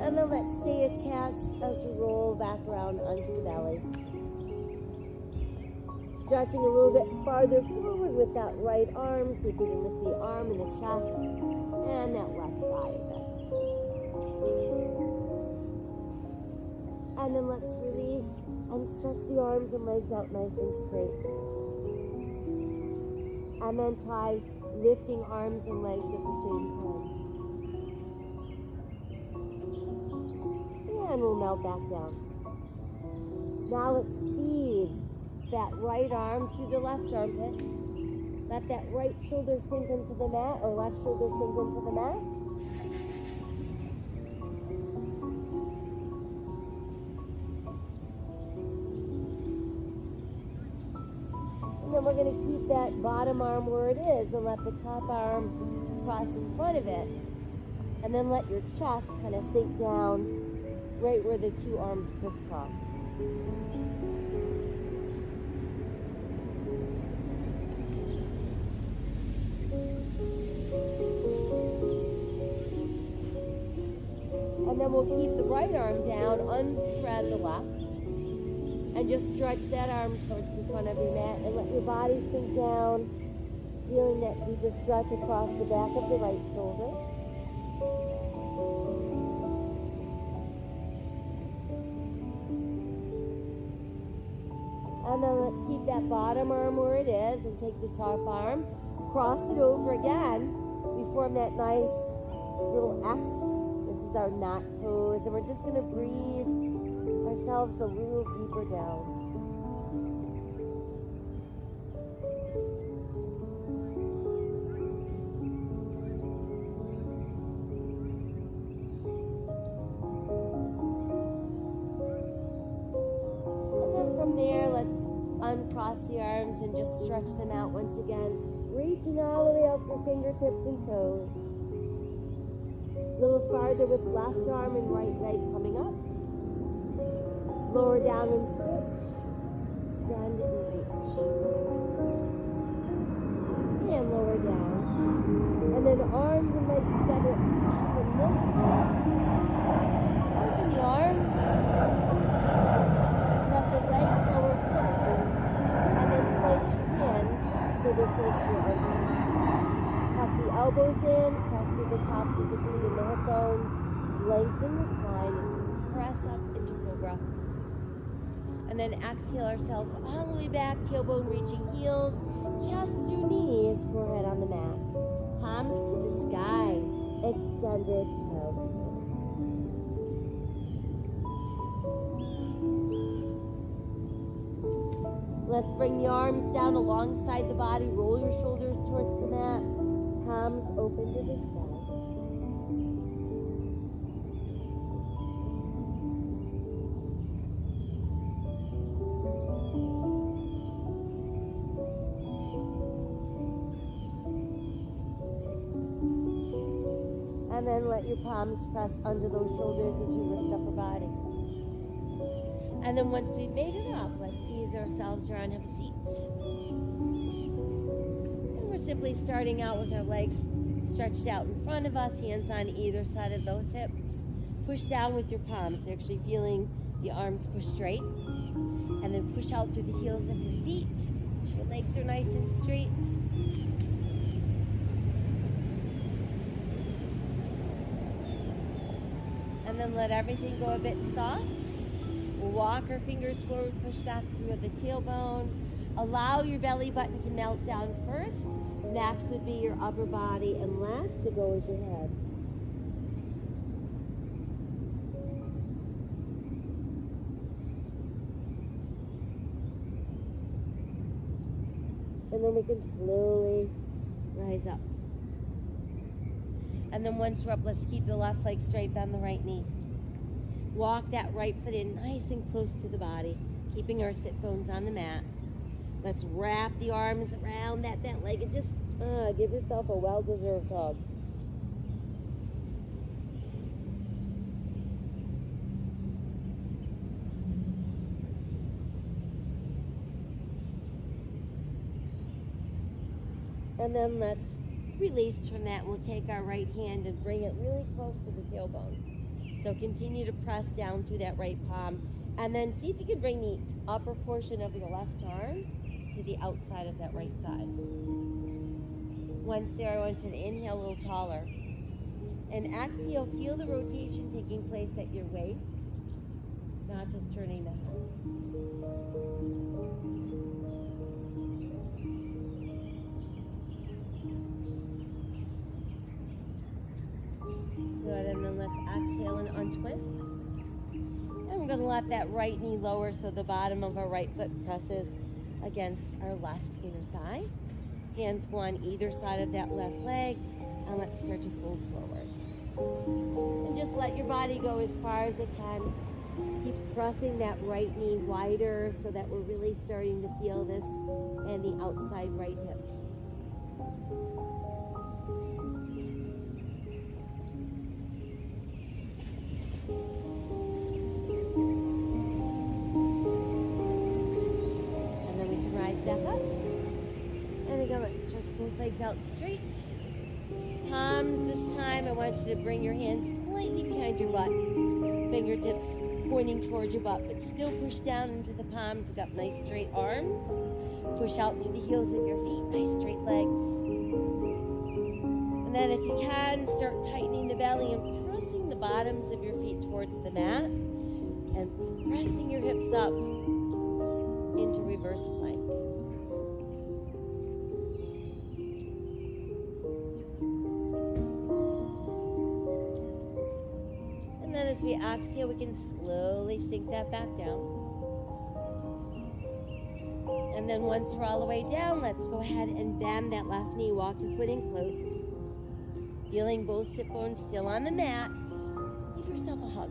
And then let's stay attached as we roll back around onto the belly. Stretching a little bit farther forward with that right arm, so you can lift the arm and the chest, and that left thigh a bit. And then let's release and stretch the arms and legs out nice and straight. And then try lifting arms and legs at the same time. and we'll melt back down. Now let's feed that right arm through the left armpit. Let that right shoulder sink into the mat, or left shoulder sink into the mat. And then we're going to keep that bottom arm where it is and let the top arm cross in front of it. And then let your chest kind of sink down right where the two arms crisscross. And then we'll keep the right arm down, unthread the left, and just stretch that arm towards the front of your mat and let your body sink down, feeling that deeper stretch across the back of the right shoulder. And then let's keep that bottom arm where it is and take the top arm, cross it over again. We form that nice little X. This is our knot pose, and we're just going to breathe ourselves a little deeper down. Uncross the arms and just stretch them out once again, reaching all the way up your fingertips and toes. A little farther with left arm and right leg coming up. Lower down and switch. Extend and reach. And lower down. And then arms and legs together, extend and lift. Open the arms. Let the legs lower first. Place your hands so they're close to your armpits. Tuck the elbows in, press through the tops of the feet and the hip bones. Lengthen the spine as we press up into Cobra. And then exhale ourselves all the way back, tailbone reaching heels, chest to knees, forehead on the mat. Palms to the sky, extended toes. Let's bring the arms down alongside the body. Roll your shoulders towards the mat. Palms open to the sky. And then let your palms press under those shoulders as you lift up your body. And then once we've made it up, let's ease ourselves around, have a seat. And we're simply starting out with our legs stretched out in front of us, hands on either side of those hips. Push down with your palms. You're actually feeling the arms push straight. And then push out through the heels of your feet so your legs are nice and straight. And then let everything go a bit soft. We'll walk our fingers forward, push back through the tailbone. Allow your belly button to melt down first. Next would be your upper body, and last to go is your head. And then we can slowly rise up. And then once we're up, let's keep the left leg straight, bend the right knee. Walk that right foot in nice and close to the body, keeping our sit bones on the mat. Let's wrap the arms around that leg and just give yourself a well-deserved hug. And then let's release from that. We'll take our right hand and bring it really close to the tailbone. So continue to press down through that right palm. And then see if you can bring the upper portion of your left arm to the outside of that right thigh. Once there, I want you to inhale a little taller. And exhale, feel the rotation taking place at your waist, not just turning the head. Good, and then let's exhale and untwist. going to let that right knee lower so the bottom of our right foot presses against our left inner thigh. Hands go on either side of that left leg, and let's start to fold forward. And just let your body go as far as it can. Keep pressing that right knee wider so that we're really starting to feel this in the outside right hip. And then we can rise back up. And again, let's stretch both legs out straight. Palms this time, I want you to bring your hands slightly behind your butt. Fingertips pointing towards your butt, but still push down into the palms. You've got nice straight arms. Push out through the heels of your feet, nice straight legs. And then if you can, start tightening the belly and pressing the bottoms of your feet towards the mat. And pressing your hips up into reverse plank. And then as we exhale, we can slowly sink that back down. And then once we're all the way down, let's go ahead and bend that left knee, walk your foot in close. Feeling both sit bones still on the mat. Give yourself a hug.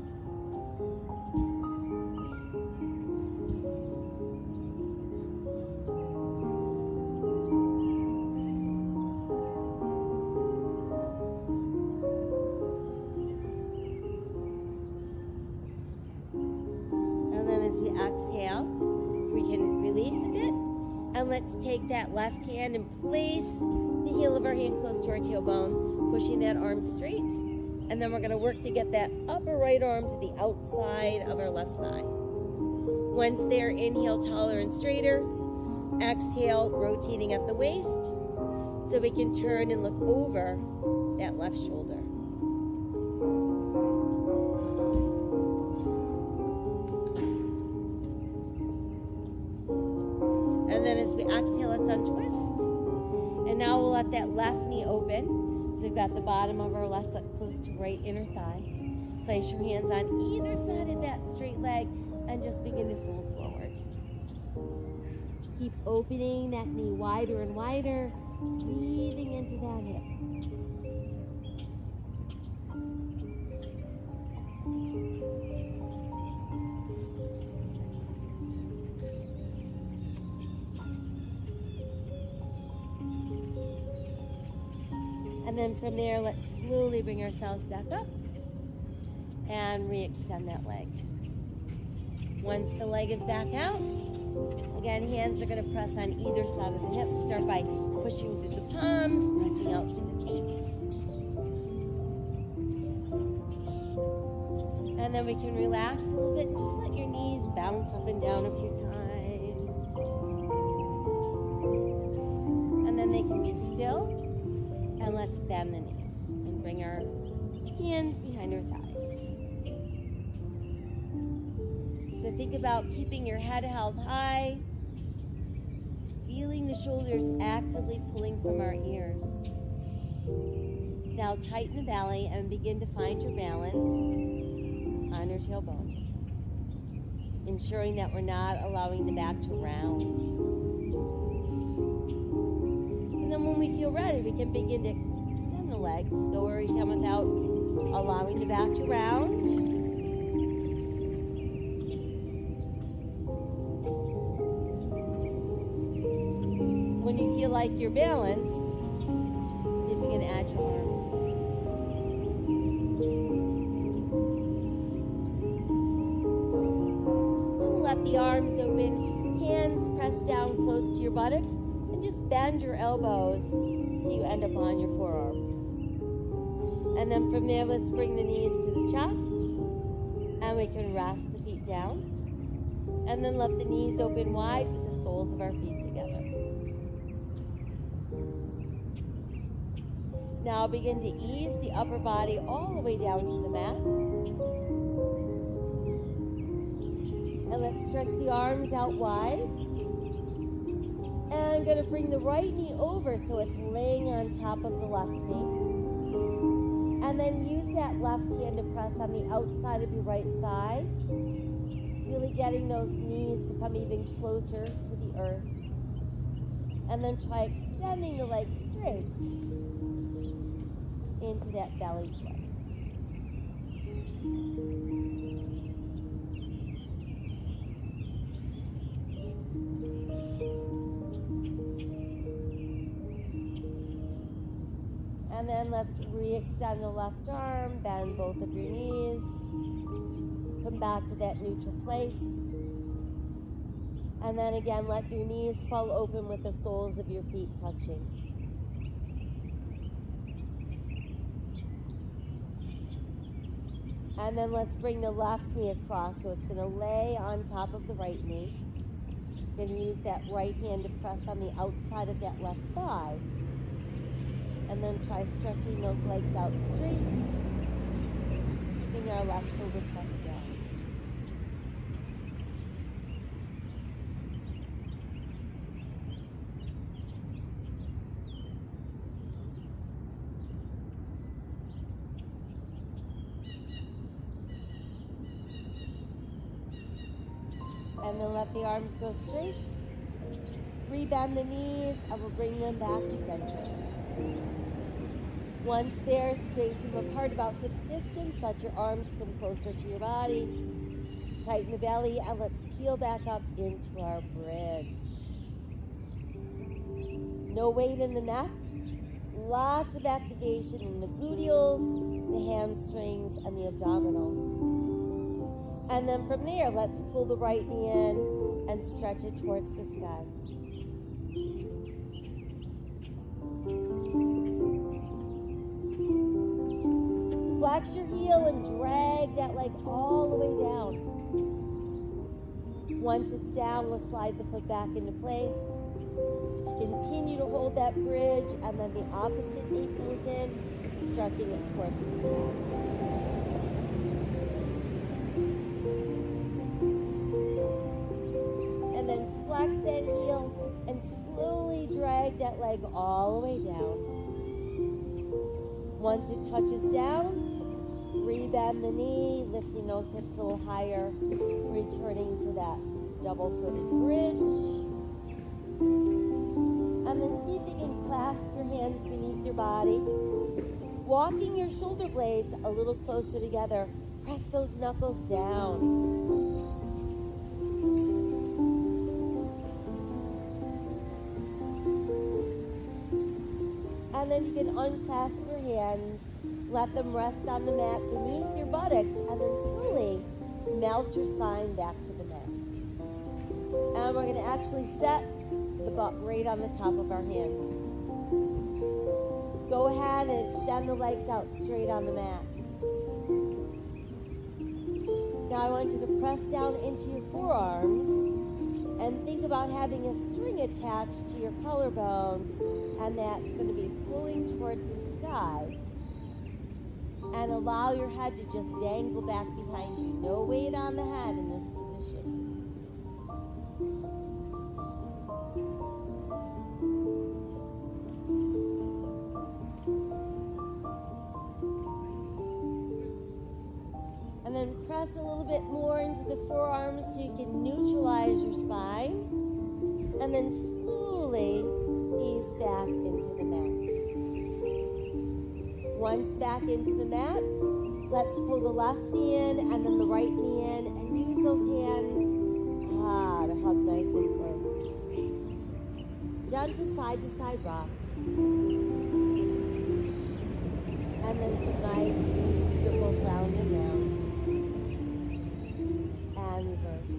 And then as we exhale, we can release a bit. And let's take that left hand and place the heel of our hand close to our tailbone, pushing that arm straight. And then we're going to work to get that upper right arm to the outside of our left thigh. Once there, inhale taller and straighter. Exhale, rotating at the waist so we can turn and look over that left shoulder. And then as we exhale, let's untwist. And now we'll let that left knee open. So we've got the bottom of our left foot close to right inner thigh. Place your hands on either side of that straight leg and just begin to fold forward. Keep opening that knee wider and wider, breathing into that hip. And then from there, let's slowly bring ourselves back up and re-extend that leg. Once the leg is back out, again, hands are going to press on either side of the hips. Start by pushing through the palms, pressing out through the feet. And then we can relax a little bit. Just let your knees bounce up and down a few times. And then they can be still. And let's bend the knees and bring our hands behind our thighs. So think about keeping your head held high, feeling the shoulders actively pulling from our ears. Now tighten the belly and begin to find your balance on your tailbone, ensuring that we're not allowing the back to round. And then when we feel ready, we can begin to extend the legs, go where we can without allowing the back to round. When you feel like you're balanced, see if you can add your arms. Let the arms open, hands pressed down close to your buttocks, and just bend your elbows so you end up on your forearms. And then from there, let's bring the knees to the chest, and we can rest the feet down. And then let the knees open wide with the soles of our feet together. Now begin to ease the upper body all the way down to the mat. And let's stretch the arms out wide. And I'm going to bring the right knee over so it's laying on top of the left knee. And then use that left hand to press on the outside of your right thigh. really getting those knees to come even closer to the earth. And then try extending the legs straight into that belly twist. And then let's re-extend the left arm, bend both of your knees, come back to that neutral place. And then again, let your knees fall open with the soles of your feet touching. And then let's bring the left knee across, so it's going to lay on top of the right knee. Going to use that right hand to press on the outside of that left thigh. And then try stretching those legs out straight, keeping our left shoulder pressed down. And then let the arms go straight. Rebend the knees, and we'll bring them back to center. Once there, space them apart about hips distance. Let your arms come closer to your body. Tighten the belly, and let's peel back up into our bridge. No weight in the neck. Lots of activation in the gluteals, the hamstrings, and the abdominals. And then from there, let's pull the right knee in and stretch it towards the sky. Flex your heel and drag that leg all the way down. Once it's down, we'll slide the foot back into place. Continue to hold that bridge, and then the opposite knee goes in, stretching it towards the sky. And then flex that heel and slowly drag that leg all the way down. Once it touches down, rebend the knee, lifting those hips a little higher, returning to that double-footed bridge. And then see if you can clasp your hands beneath your body. Walking your shoulder blades a little closer together. Press those knuckles down. And then you can unclasp your hands. Let them rest on the mat beneath your buttocks, and then slowly melt your spine back to the mat. And we're going to actually set the butt right on the top of our hands. Go ahead and extend the legs out straight on the mat. Now I want you to press down into your forearms and think about having a string attached to your collarbone, and that's going to be pulling towards the sky. And allow your head to just dangle back behind you. No weight on the head in this position. And then press a little bit more into the forearms so you can neutralize your spine. And then slowly ease back into the mat. Once back into the mat, let's pull the left knee in and then the right knee in, and use those hands to hug nice and close. Gentle side-to-side rock. And then some nice easy circles round and round. And reverse.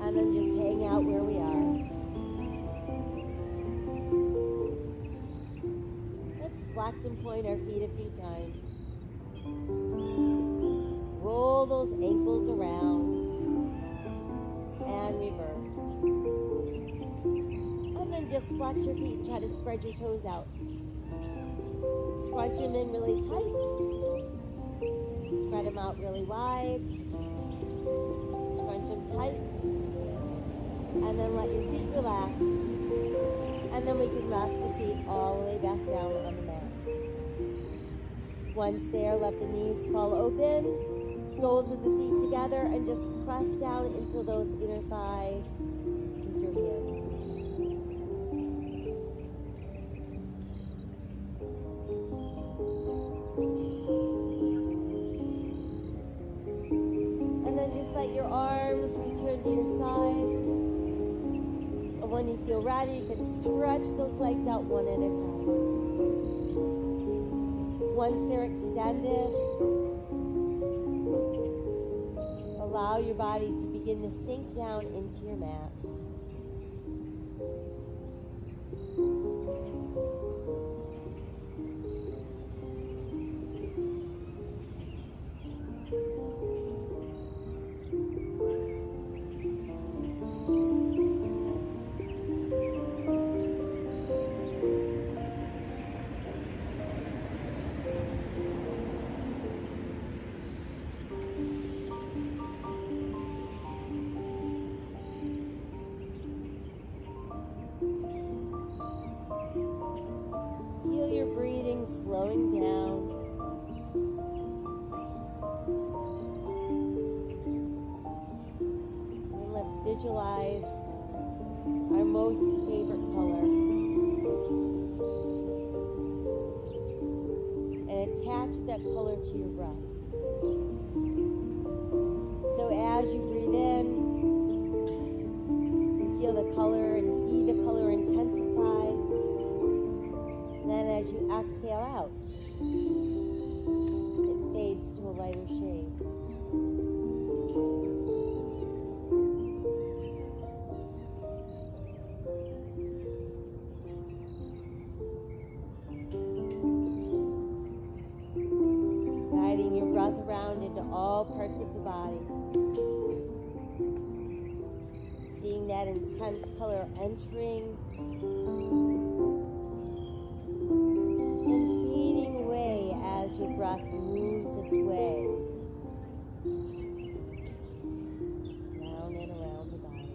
And then just hang out where we are. Flex and point our feet a few times. Roll those ankles around and reverse. And then just flex your feet. Try to spread your toes out. Scrunch them in really tight. Spread them out really wide. Scrunch them tight. And then let your feet relax. And then we can rest the feet all the way back down on the mat. Once there, let the knees fall open, soles of the feet together, and just press down into those inner thighs with your hands. And then just let your arms return to your sides. And when you feel ready, you can stretch those legs out one at a time. Once they're extended, allow your body to begin to sink down into your mat. Feel your breathing slowing down. And let's visualize our most favorite color. And attach that color to your breath. So as you breathe in, you feel the color and see the color intensify. Then as you exhale out, it fades to a lighter shade. Guiding your breath around into all parts of the body. Seeing that intense color entering as your breath moves its way down and around the body.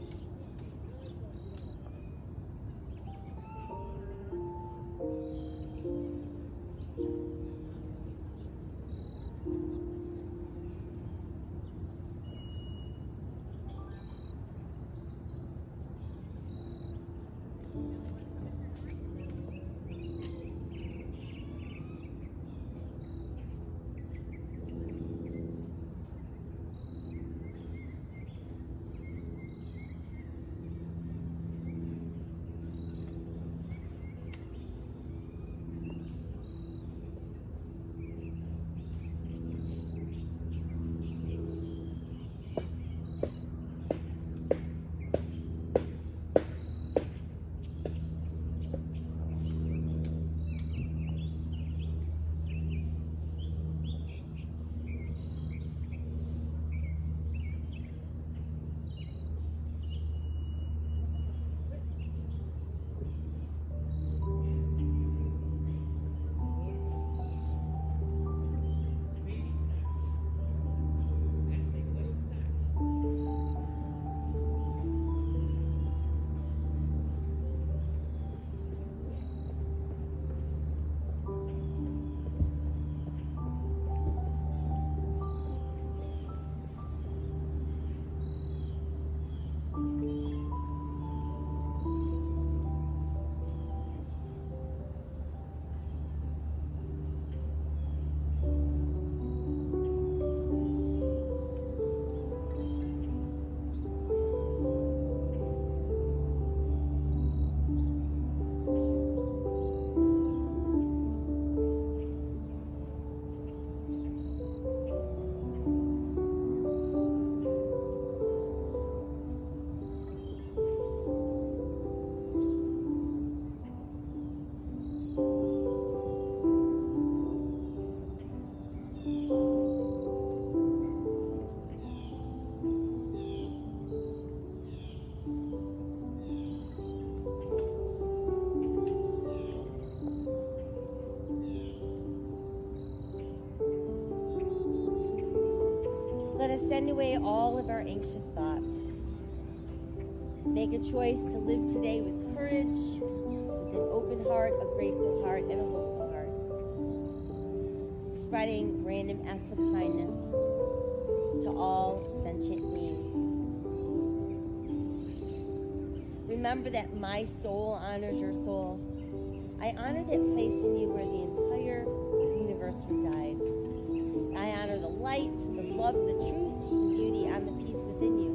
Let us send away all of our anxious thoughts. Make a choice to live today with courage, with an open heart, a grateful heart, and a hopeful heart. spreading random acts of kindness to all sentient beings. Remember that my soul honors your soul. I honor that place in you where the entire universe resides. I honor the light, the love, the truth, the beauty, and the peace within you.